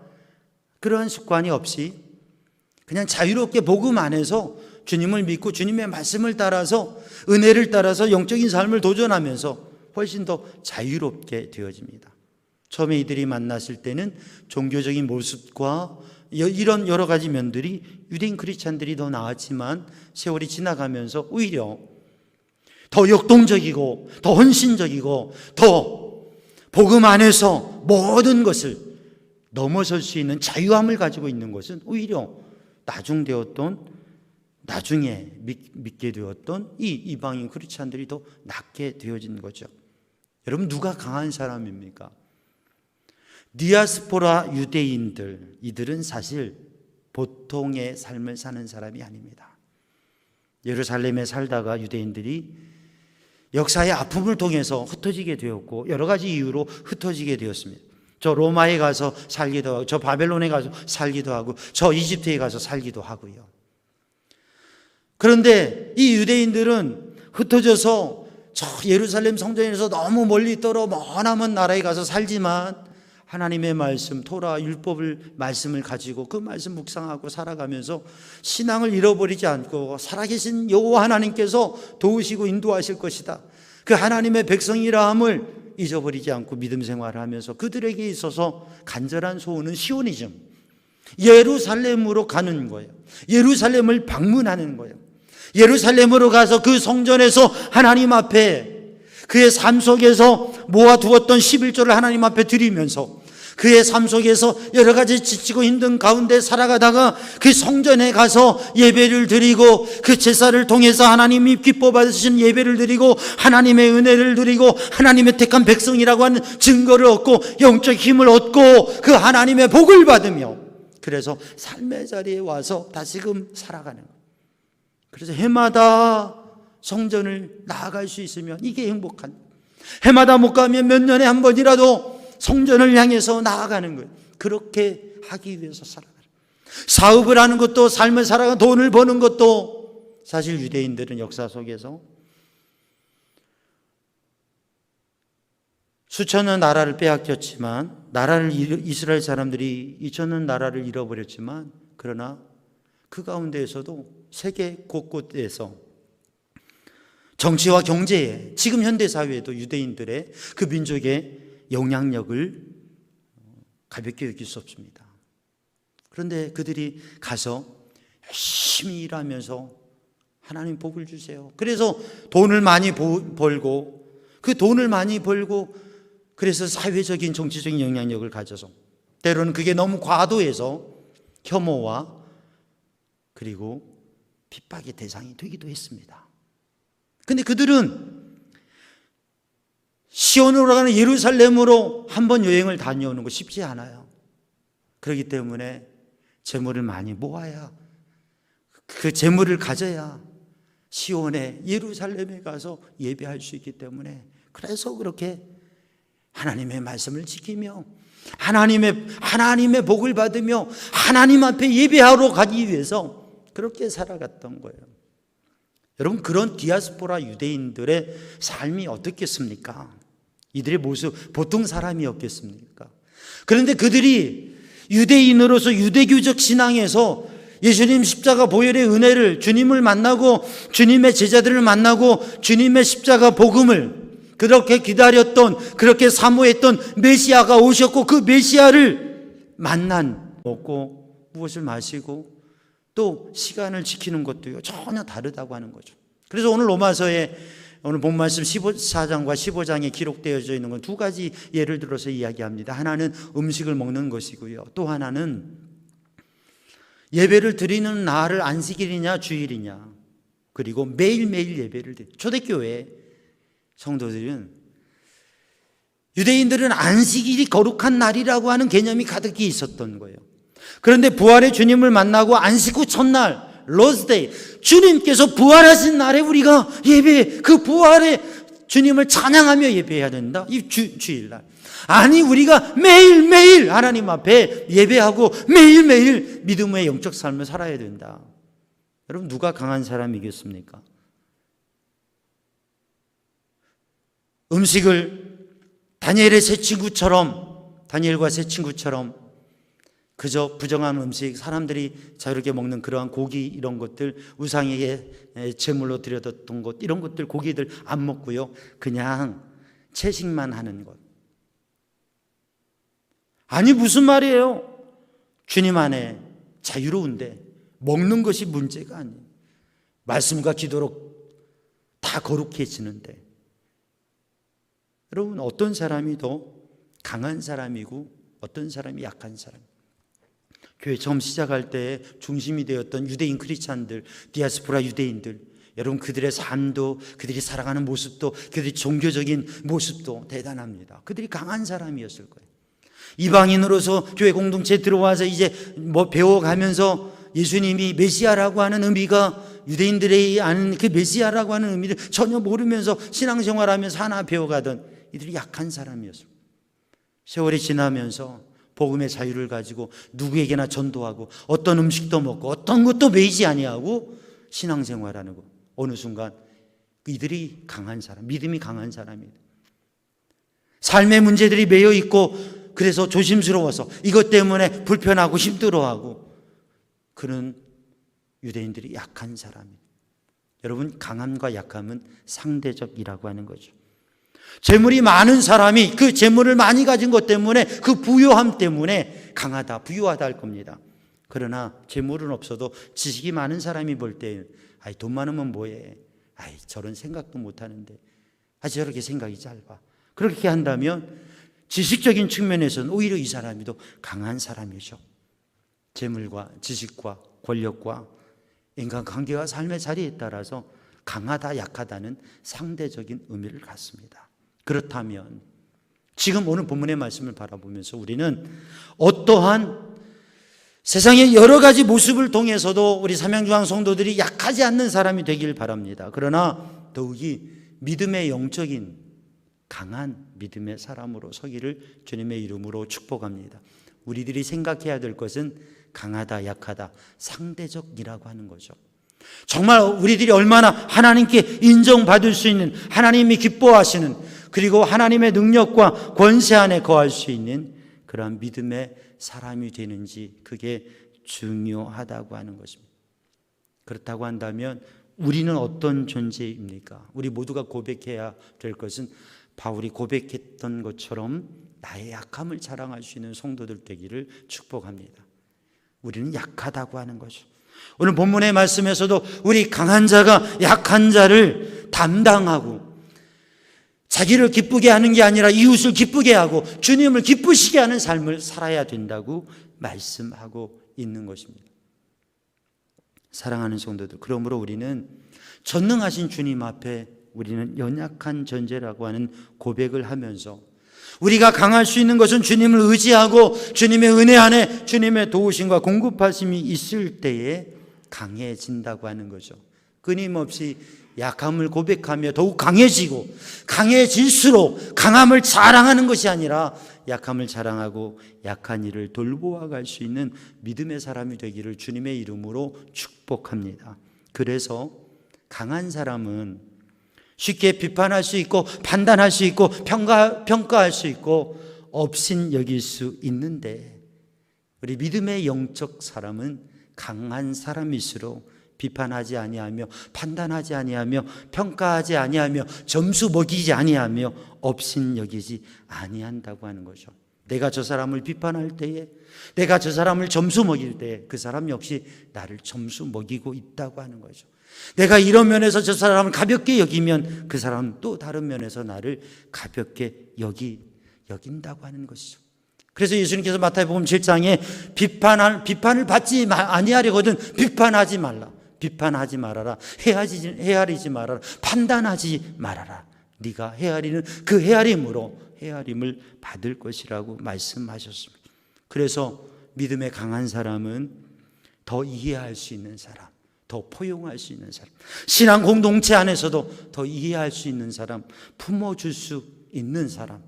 그러한 습관이 없이 그냥 자유롭게 복음 안에서 주님을 믿고 주님의 말씀을 따라서 은혜를 따라서 영적인 삶을 도전하면서 훨씬 더 자유롭게 되어집니다. 처음에 이들이 만났을 때는 종교적인 모습과 이런 여러 가지 면들이 유대인 크리스찬들이 더 나았지만 세월이 지나가면서 오히려 더 역동적이고 더 헌신적이고 더 복음 안에서 모든 것을 넘어설 수 있는 자유함을 가지고 있는 것은 오히려 나중에 믿게 되었던 이 이방인 크리스찬들이 더 낫게 되어진 거죠. 여러분, 누가 강한 사람입니까? 디아스포라 유대인들, 이들은 사실 보통의 삶을 사는 사람이 아닙니다. 예루살렘에 살다가 유대인들이 역사의 아픔을 통해서 흩어지게 되었고 여러 가지 이유로 흩어지게 되었습니다. 저 로마에 가서 살기도 하고 저 바벨론에 가서 살기도 하고 저 이집트에 가서 살기도 하고요. 그런데 이 유대인들은 흩어져서 저 예루살렘 성전에서 너무 멀리 떨어 머나먼 나라에 가서 살지만 하나님의 말씀, 토라, 율법을 말씀을 가지고 그 말씀 묵상하고 살아가면서 신앙을 잃어버리지 않고 살아계신 여호와 하나님께서 도우시고 인도하실 것이다, 그 하나님의 백성이라 함을 잊어버리지 않고 믿음 생활을 하면서 그들에게 있어서 간절한 소원은 시오니즘, 예루살렘으로 가는 거예요. 예루살렘을 방문하는 거예요. 예루살렘으로 가서 그 성전에서 하나님 앞에 그의 삶 속에서 모아두었던 11조를 하나님 앞에 드리면서 그의 삶 속에서 여러 가지 지치고 힘든 가운데 살아가다가 그 성전에 가서 예배를 드리고 그 제사를 통해서 하나님이 기뻐 받으신 예배를 드리고 하나님의 은혜를 드리고 하나님의 택한 백성이라고 하는 증거를 얻고 영적 힘을 얻고 그 하나님의 복을 받으며, 그래서 삶의 자리에 와서 다시금 살아가는 거예요. 그래서 해마다 성전을 나아갈 수 있으면 이게 행복한 거예요. 해마다 못 가면 몇 년에 한 번이라도 성전을 향해서 나아가는 거예요. 그렇게 하기 위해서 살아가는 거예요. 사업을 하는 것도, 삶을 살아가는, 돈을 버는 것도 사실 유대인들은 역사 속에서 수천 년 나라를 빼앗겼지만, 이스라엘 사람들이 2000년 나라를 잃어버렸지만, 그러나 그 가운데에서도 세계 곳곳에서 정치와 경제에, 지금 현대사회에도 유대인들의 그 민족의 영향력을 가볍게 여길 수 없습니다. 그런데 그들이 가서 열심히 일하면서 하나님 복을 주세요. 그래서 돈을 많이 벌고, 그 돈을 많이 벌고 그래서 사회적인 정치적인 영향력을 가져서 때로는 그게 너무 과도해서 혐오와 그리고 핍박의 대상이 되기도 했습니다. 근데 그들은 시온으로 가는 예루살렘으로 한번 여행을 다녀오는 거 쉽지 않아요. 그렇기 때문에 재물을 많이 모아야, 그 재물을 가져야 시온에 예루살렘에 가서 예배할 수 있기 때문에, 그래서 그렇게 하나님의 말씀을 지키며 하나님의 복을 받으며 하나님 앞에 예배하러 가기 위해서 그렇게 살아갔던 거예요. 여러분, 그런 디아스포라 유대인들의 삶이 어떻겠습니까? 이들의 모습 보통 사람이었겠습니까? 그런데 그들이 유대인으로서 유대교적 신앙에서 예수님 십자가 보혈의 은혜를, 주님을 만나고 주님의 제자들을 만나고 주님의 십자가 복음을 그렇게 기다렸던, 그렇게 사모했던 메시아가 오셨고, 그 메시아를 먹고 무엇을 마시고 또 시간을 지키는 것도요 전혀 다르다고 하는 거죠. 그래서 오늘 로마서에 오늘 본 말씀 14장과 15장에 기록되어져 있는 건 두 가지 예를 들어서 이야기합니다. 하나는 음식을 먹는 것이고요, 또 하나는 예배를 드리는 날을 안식일이냐 주일이냐, 그리고 매일매일 예배를 드리는, 초대교회 성도들은, 유대인들은 안식일이 거룩한 날이라고 하는 개념이 가득히 있었던 거예요. 그런데 부활의 주님을 만나고 안식 후 첫날 로스데이, 주님께서 부활하신 날에 우리가 그 부활의 주님을 찬양하며 예배해야 된다. 이 주일날. 아니, 우리가 매일매일 하나님 앞에 예배하고 매일매일 믿음의 영적 삶을 살아야 된다. 여러분, 누가 강한 사람이겠습니까? 음식을 다니엘과 세 친구처럼 그저 부정한 음식, 사람들이 자유롭게 먹는 그러한 고기, 이런 것들, 우상에게 제물로 드려졌던 것, 이런 것들, 고기들 안 먹고요, 그냥 채식만 하는 것. 아니, 무슨 말이에요? 주님 안에 자유로운데 먹는 것이 문제가 아니에요. 말씀과 기도로 다 거룩해지는데. 여러분, 어떤 사람이 더 강한 사람이고 어떤 사람이 약한 사람? 교회 처음 시작할 때 중심이 되었던 유대인 크리스찬들, 디아스포라 유대인들, 여러분, 그들의 삶도, 그들이 살아가는 모습도, 그들의 종교적인 모습도 대단합니다. 그들이 강한 사람이었을 거예요. 이방인으로서 교회 공동체에 들어와서 이제 배워가면서 예수님이 메시아라고 하는 의미가, 유대인들이 아는 그 메시아라고 하는 의미를 전혀 모르면서 신앙생활하면서 하나 배워가던 이들이 약한 사람이었습니다. 세월이 지나면서 복음의 자유를 가지고 누구에게나 전도하고 어떤 음식도 먹고 어떤 것도 매이지 아니하고 신앙생활하는 거, 어느 순간 이들이 강한 사람, 믿음이 강한 사람입니다. 삶의 문제들이 매여 있고 그래서 조심스러워서 이것 때문에 불편하고 힘들어하고 그런 유대인들이 약한 사람입니다. 여러분, 강함과 약함은 상대적이라고 하는 거죠. 재물이 많은 사람이 그 재물을 많이 가진 것 때문에, 그 부유함 때문에 강하다, 부유하다 할 겁니다. 그러나 재물은 없어도 지식이 많은 사람이 볼 때, 아이, 돈 많으면 뭐해? 아이, 저런 생각도 못 하는데. 아, 저렇게 생각이 짧아. 그렇게 한다면 지식적인 측면에서는 오히려 이 사람이 더 강한 사람이죠. 재물과 지식과 권력과 인간관계와 삶의 자리에 따라서 강하다, 약하다는 상대적인 의미를 갖습니다. 그렇다면 지금 오늘 본문의 말씀을 바라보면서 우리는 어떠한 세상의 여러 가지 모습을 통해서도 우리 삼양중앙 성도들이 약하지 않는 사람이 되길 바랍니다. 그러나 더욱이 믿음의 영적인 강한 믿음의 사람으로 서기를 주님의 이름으로 축복합니다. 우리들이 생각해야 될 것은 강하다, 약하다, 상대적이라고 하는 거죠. 정말 우리들이 얼마나 하나님께 인정받을 수 있는, 하나님이 기뻐하시는, 그리고 하나님의 능력과 권세 안에 거할 수 있는 그러한 믿음의 사람이 되는지, 그게 중요하다고 하는 것입니다. 그렇다고 한다면 우리는 어떤 존재입니까? 우리 모두가 고백해야 될 것은 바울이 고백했던 것처럼 나의 약함을 자랑할 수 있는 성도들 되기를 축복합니다. 우리는 약하다고 하는 거죠. 오늘 본문의 말씀에서도 우리 강한 자가 약한 자를 담당하고 자기를 기쁘게 하는 게 아니라 이웃을 기쁘게 하고 주님을 기쁘시게 하는 삶을 살아야 된다고 말씀하고 있는 것입니다. 사랑하는 성도들, 그러므로 우리는 전능하신 주님 앞에 우리는 연약한 존재라고 하는 고백을 하면서 우리가 강할 수 있는 것은 주님을 의지하고 주님의 은혜 안에 주님의 도우심과 공급하심이 있을 때에 강해진다고 하는 거죠. 끊임없이 약함을 고백하며 더욱 강해지고 강해질수록 강함을 자랑하는 것이 아니라 약함을 자랑하고 약한 이를 돌보아갈 수 있는 믿음의 사람이 되기를 주님의 이름으로 축복합니다. 그래서 강한 사람은 쉽게 비판할 수 있고 판단할 수 있고 평가할 수 있고 업신 여길 수 있는데, 우리 믿음의 영적 사람은 강한 사람일수록 비판하지 아니하며 판단하지 아니하며 평가하지 아니하며 점수 먹이지 아니하며 업신 여기지 아니한다고 하는 거죠. 내가 저 사람을 비판할 때에, 내가 저 사람을 점수 먹일 때에 그 사람 역시 나를 점수 먹이고 있다고 하는 거죠. 내가 이런 면에서 저 사람을 가볍게 여기면 그 사람 또 다른 면에서 나를 가볍게 여긴다고 하는 것이죠. 그래서 예수님께서 마태복음 7장에 비판을 받지 아니하려거든 비판하지 말라. 비판하지 말아라. 헤아리지 말아라. 판단하지 말아라. 네가 헤아리는 그 헤아림으로 헤아림을 받을 것이라고 말씀하셨습니다. 그래서 믿음의 강한 사람은 더 이해할 수 있는 사람, 더 포용할 수 있는 사람, 신앙 공동체 안에서도 더 이해할 수 있는 사람, 품어줄 수 있는 사람,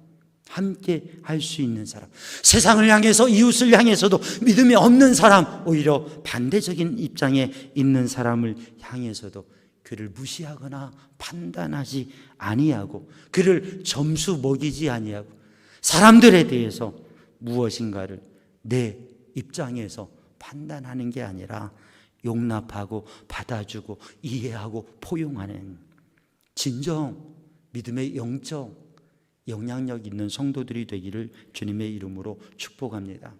함께 할 수 있는 사람, 세상을 향해서 이웃을 향해서도 믿음이 없는 사람, 오히려 반대적인 입장에 있는 사람을 향해서도 그를 무시하거나 판단하지 아니하고 그를 점수 먹이지 아니하고 사람들에 대해서 무엇인가를 내 입장에서 판단하는 게 아니라 용납하고 받아주고 이해하고 포용하는 진정 믿음의 영적 영향력 있는 성도들이 되기를 주님의 이름으로 축복합니다.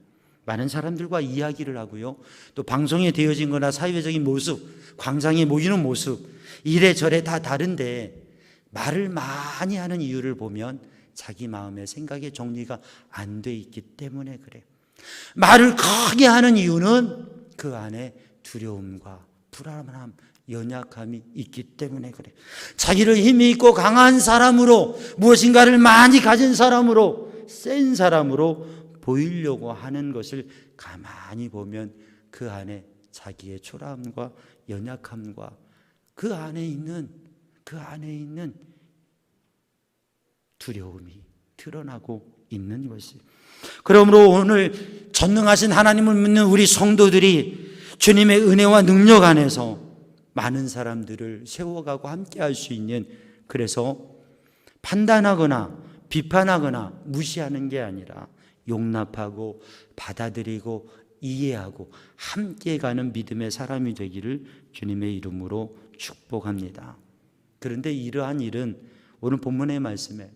많은 사람들과 이야기를 하고요, 또 방송에 되어진 거나 사회적인 모습, 광장에 모이는 모습, 이래저래 다 다른데 말을 많이 하는 이유를 보면 자기 마음의 생각의 정리가 안 돼 있기 때문에 그래요. 말을 크게 하는 이유는 그 안에 두려움과 불안함, 연약함이 있기 때문에 그래. 자기를 힘이 있고 강한 사람으로, 무엇인가를 많이 가진 사람으로, 센 사람으로 보이려고 하는 것을 가만히 보면 그 안에 자기의 초라함과 연약함과 그 안에 있는 두려움이 드러나고 있는 것이. 그러므로 오늘 전능하신 하나님을 믿는 우리 성도들이 주님의 은혜와 능력 안에서 많은 사람들을 세워가고 함께 할 수 있는, 그래서 판단하거나 비판하거나 무시하는 게 아니라 용납하고 받아들이고 이해하고 함께 가는 믿음의 사람이 되기를 주님의 이름으로 축복합니다. 그런데 이러한 일은 오늘 본문의 말씀에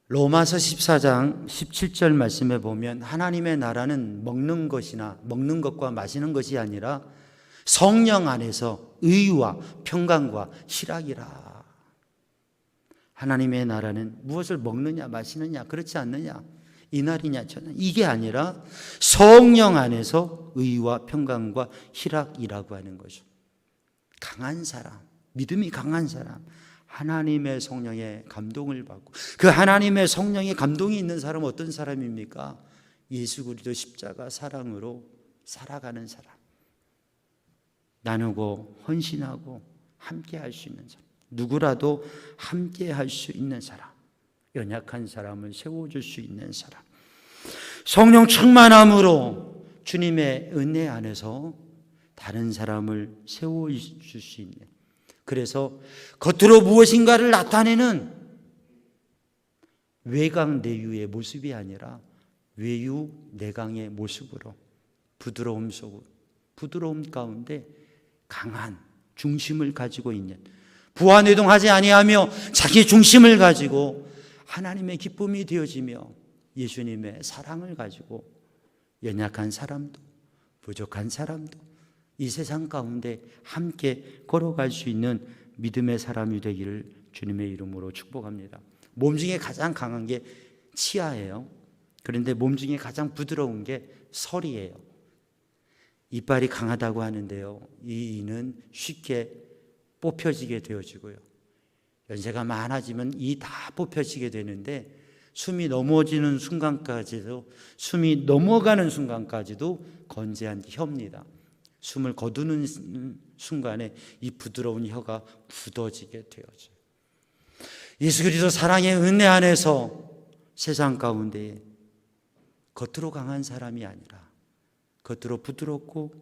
로마서 14장 17절 말씀에 보면 하나님의 나라는 먹는 것과 마시는 것이 아니라 성령 안에서 의와 평강과 희락이라. 하나님의 나라는 무엇을 먹느냐 마시느냐 그렇지 않느냐, 이날이냐 저날, 이게 아니라 성령 안에서 의와 평강과 희락이라고 하는 거죠. 강한 사람, 믿음이 강한 사람, 하나님의 성령의 감동을 받고, 그 하나님의 성령의 감동이 있는 사람은 어떤 사람입니까? 예수 그리스도 십자가 사랑으로 살아가는 사람, 나누고 헌신하고 함께 할 수 있는 사람, 누구라도 함께 할 수 있는 사람, 연약한 사람을 세워줄 수 있는 사람, 성령 충만함으로 주님의 은혜 안에서 다른 사람을 세워줄 수 있는, 그래서 겉으로 무엇인가를 나타내는 외강 내유의 모습이 아니라 외유 내강의 모습으로 부드러움 가운데 강한 중심을 가지고 있는, 부하뇌동하지 아니하며 자기 중심을 가지고 하나님의 기쁨이 되어지며 예수님의 사랑을 가지고 연약한 사람도 부족한 사람도 이 세상 가운데 함께 걸어갈 수 있는 믿음의 사람이 되기를 주님의 이름으로 축복합니다. 몸 중에 가장 강한 게 치아예요. 그런데 몸 중에 가장 부드러운 게 설이에요. 이빨이 강하다고 하는데요, 이 이는 쉽게 뽑혀지게 되어지고요, 연세가 많아지면 이 다 뽑혀지게 되는데 숨이 넘어가는 순간까지도 건재한 혀입니다. 숨을 거두는 순간에 이 부드러운 혀가 굳어지게 되어져요. 예수 그리스도 사랑의 은혜 안에서 세상 가운데 겉으로 강한 사람이 아니라 겉으로 부드럽고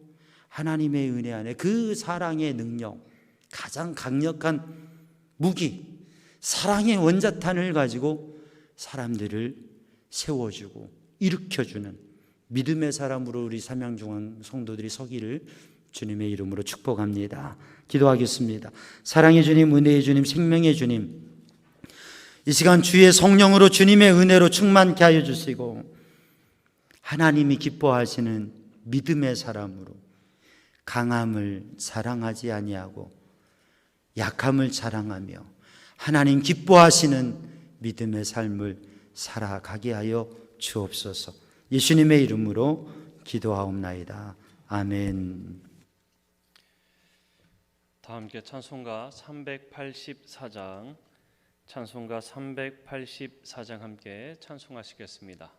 하나님의 은혜 안에 그 사랑의 능력, 가장 강력한 무기, 사랑의 원자탄을 가지고 사람들을 세워주고 일으켜주는 믿음의 사람으로 우리 삼양중앙 성도들이 서기를 주님의 이름으로 축복합니다. 기도하겠습니다. 사랑의 주님, 은혜의 주님, 생명의 주님, 이 시간 주의 성령으로 주님의 은혜로 충만케 하여 주시고 하나님이 기뻐하시는 믿음의 사람으로 강함을 사랑하지 아니하고 약함을 자랑하며 하나님 기뻐하시는 믿음의 삶을 살아가게 하여 주옵소서. 예수님의 이름으로 기도하옵나이다. 아멘. 다 함께 찬송가 384장 찬송가 384장 함께 찬송하시겠습니다.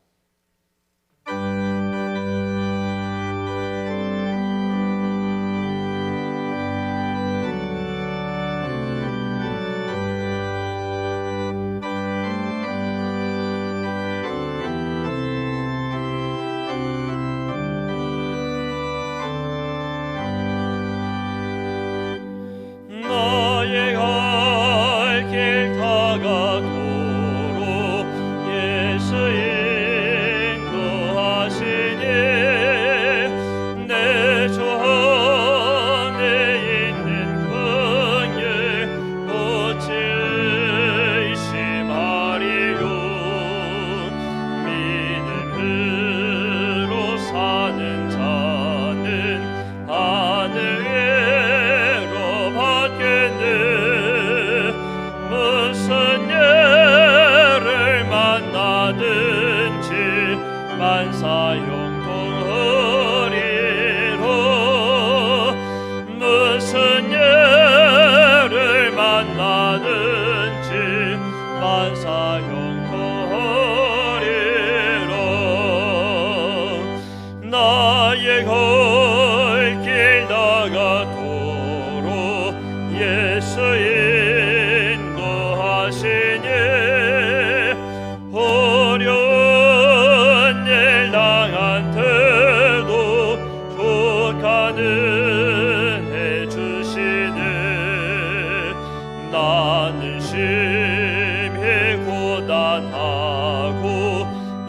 나의 갈 길 다가도록 예수 인도하시니 내 주 안에 있는 긍휼 어찌 의심하리요. 믿음으로 사는 자는 하늘 위로 받겠네. 무슨 예를 만나든지 만사형통하리로. 무슨 예를 만나든지 만사형통하리로. 나의 갈 길 다가도록 예수 인도하시니 어려운 일 당한테도 족한 은혜 주시네. 나는 심히 고단하고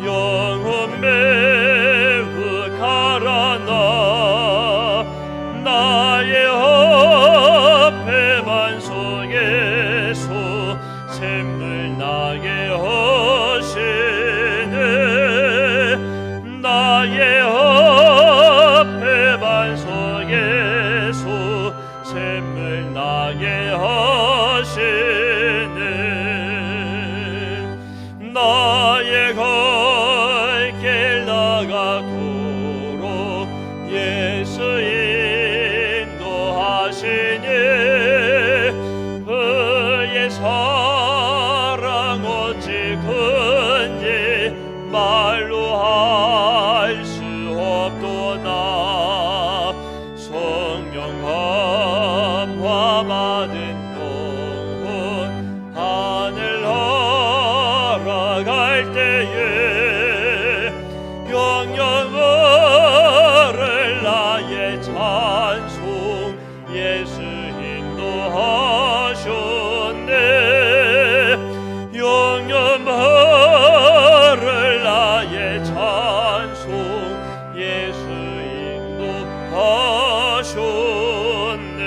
영혼 매우 가라나 나의 앞에만 속에서 샘물 나게 하시네. 나의 앞에만 속에서 샘물 나게 하시네. 나의 갈 길 나가도록 예수 인도하시니 그의 사랑 어찌 큰지 말로 할 수 없도다. 성령 감화 받은 영혼 하늘 날아갈 때에 영영을 나의 찬송 예수 인도하셨네. 영영을 나의 찬송 예수 인도하셨네.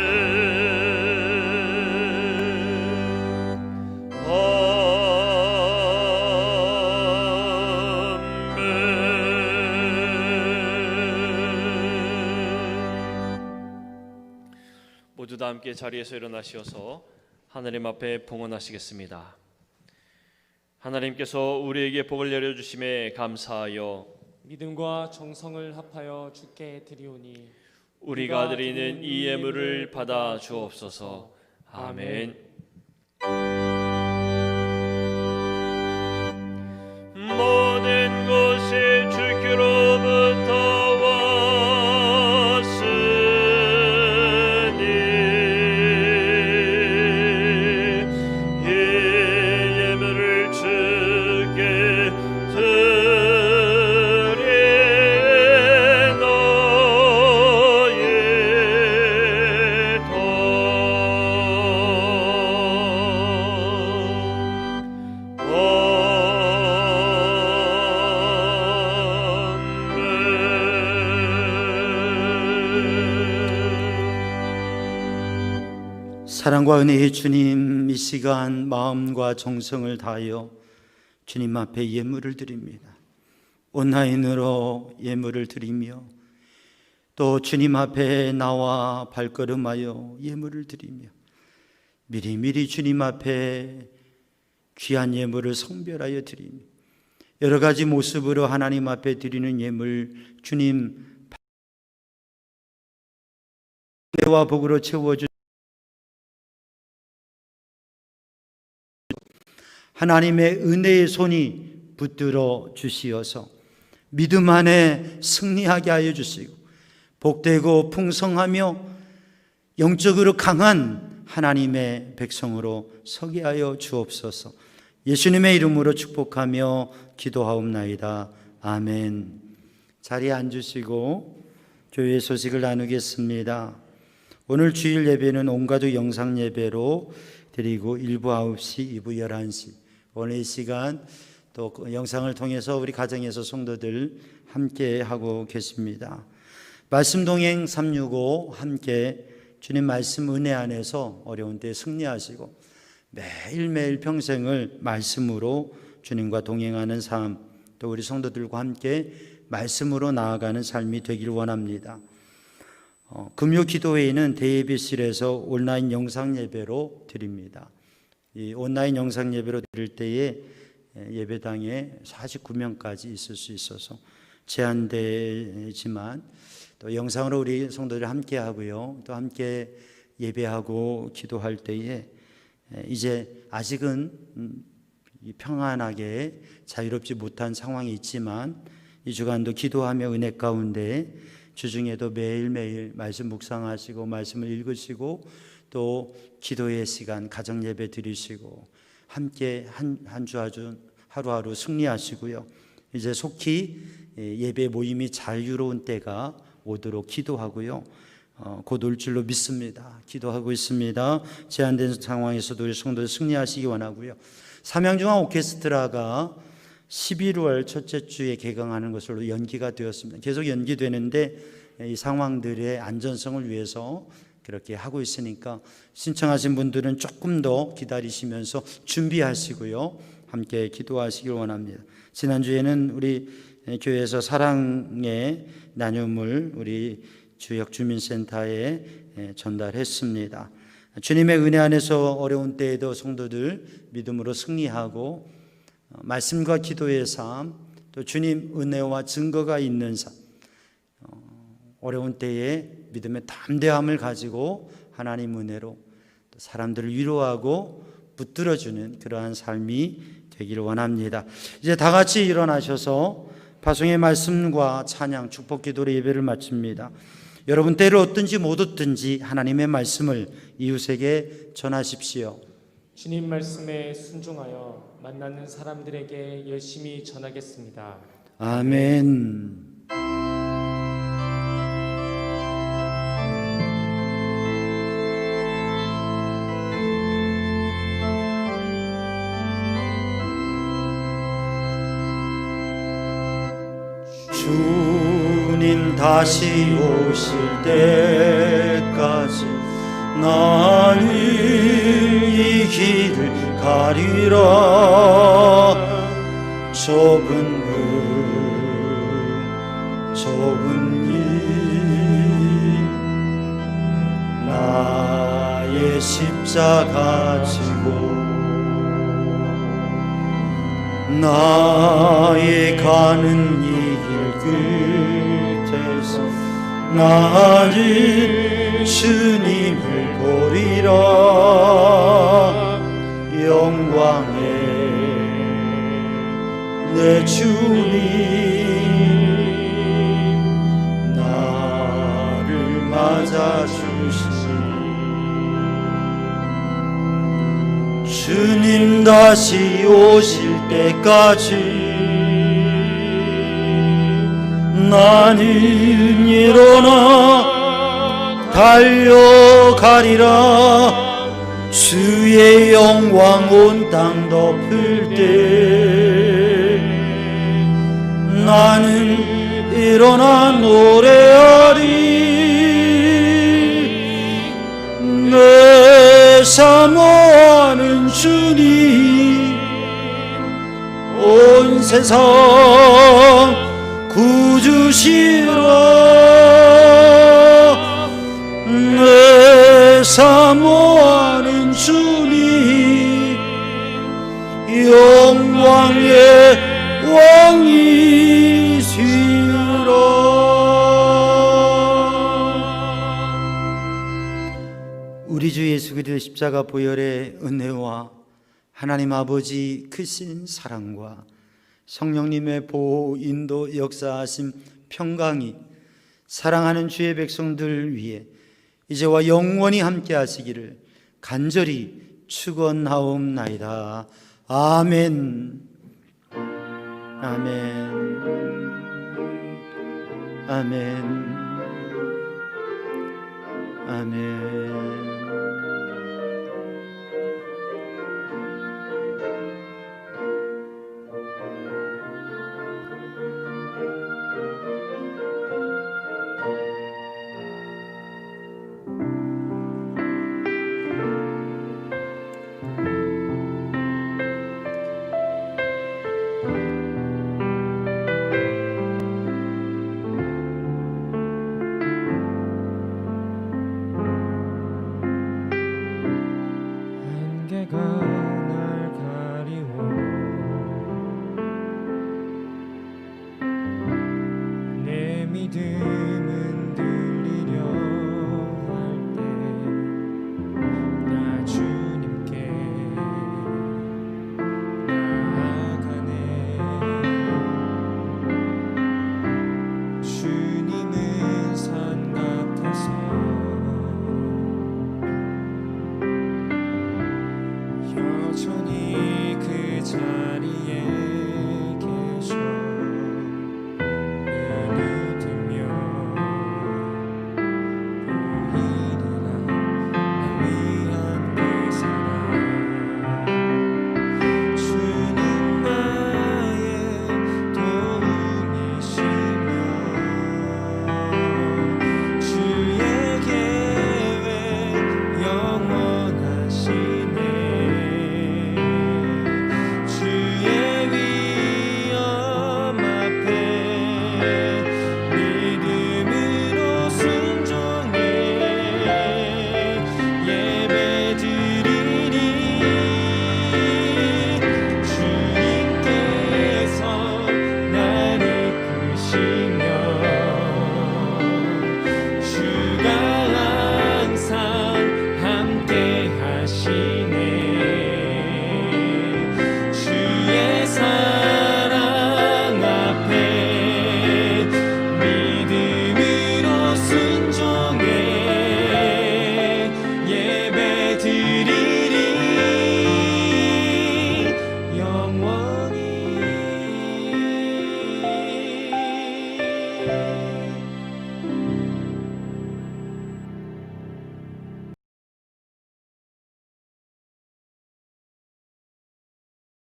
모두 다 함께 자리에서 일어나시어서 하나님 앞에 봉헌하시겠습니다. 하나님께서 우리에게 복을 내려주심에 감사하여 믿음과 정성을 합하여 주께 드리오니 우리가 드리는 이 예물을 받아 주옵소서. 아멘. 모든 것이 주께로부터 왔으니 사랑과 은혜의 주님, 이 시간 마음과 정성을 다하여 주님 앞에 예물을 드립니다. 온라인으로 예물을 드리며 또 주님 앞에 나와 발걸음하여 예물을 드리며 미리미리 주님 앞에 귀한 예물을 성별하여 드리며 여러 가지 모습으로 하나님 앞에 드리는 예물, 주님 은혜와 복으로 채워주 하나님의 은혜의 손이 붙들어 주시어서 믿음 안에 승리하게 하여 주시고 복되고 풍성하며 영적으로 강한 하나님의 백성으로 서게 하여 주옵소서. 예수님의 이름으로 축복하며 기도하옵나이다. 아멘. 자리에 앉으시고 교회 소식을 나누겠습니다. 오늘 주일 예배는 온가족 영상 예배로 드리고 1부 9시, 2부 11시 오늘 이 시간 또 영상을 통해서 우리 가정에서 성도들 함께 하고 계십니다. 말씀 동행 365 함께 주님 말씀 은혜 안에서 어려운 때 승리하시고 매일매일 평생을 말씀으로 주님과 동행하는 삶, 또 우리 성도들과 함께 말씀으로 나아가는 삶이 되길 원합니다. 금요 기도회는 대예배실에서 온라인 영상 예배로 드립니다. 이 온라인 영상 예배로 드릴 때에 예배당에 49명까지 있을 수 있어서 제한되지만 또 영상으로 우리 성도들 함께 하고요. 또 함께 예배하고 기도할 때에 이제 아직은 평안하게 자유롭지 못한 상황이 있지만 이 주간도 기도하며 은혜 가운데 주중에도 매일매일 말씀 묵상하시고 말씀을 읽으시고 또 기도의 시간 가정 예배 드리시고 함께 한 주 하루하루 승리하시고요. 이제 속히 예배 모임이 자유로운 때가 오도록 기도하고요. 곧 올 줄로 믿습니다. 기도하고 있습니다. 제한된 상황에서도 우리 성도들 승리하시기 원하고요. 삼양중앙 오케스트라가 11월 첫째 주에 개강하는 것으로 연기가 되었습니다. 계속 연기되는데 이 상황들의 안전성을 위해서 그렇게 하고 있으니까 신청하신 분들은 조금 더 기다리시면서 준비하시고요. 함께 기도하시길 원합니다. 지난주에는 우리 교회에서 사랑의 나눔을 우리 주역 주민센터에 전달했습니다. 주님의 은혜 안에서 어려운 때에도 성도들 믿음으로 승리하고 말씀과 기도의 삶, 또 주님 은혜와 증거가 있는 삶, 어려운 때에 믿음의 담대함을 가지고 하나님 은혜로 또 사람들을 위로하고 붙들어주는 그러한 삶이 되기를 원합니다. 이제 다 같이 일어나셔서 파송의 말씀과 찬양, 축복 기도로 예배를 마칩니다. 여러분 때를 얻든지 못 얻든지 하나님의 말씀을 이웃에게 전하십시오. 주님 말씀에 순종하여 만나는 사람들에게 열심히 전하겠습니다. 아멘. 주님 다시 오실 때까지 나는 이 길을 가리라. 좁은 길 나의 십자가 지고 나의 가는 이 길 끝에서 나는 주님을 보리라. 영광의 내 주님 나를 맞아주시니 주님 다시 오실 때까지 나는 일어나 달려가리라. 주의 영광 온 땅 덮을 때 나는 일어나 노래하리. 내 주 예수 나를 맞아주시니 주님 다시 오실 때까지 나는 일어나 달려가리라. 주의 영광 온 땅 덮을 때 나는 일어나 노래하리. 내 주 예수 나를 맞아주시니 주님 다시 오실 때까지 나는 일어나 달려가리라. 주의 영광 온 땅 덮을 때 나는 일어나 노래하리. 내 사모하는 주님, 온 세상 구주시러 내 사모하는 주님, 영광의 왕이시라. 우리 주 예수 그리스도의 십자가 보혈의 은혜와 하나님 아버지 크신 사랑과 성령님의 보호, 인도, 역사하심, 평강이 사랑하는 주의 백성들 위해 이제와 영원히 함께 하시기를 간절히 축원하옵나이다. 아멘. 아멘. 아멘. 아멘.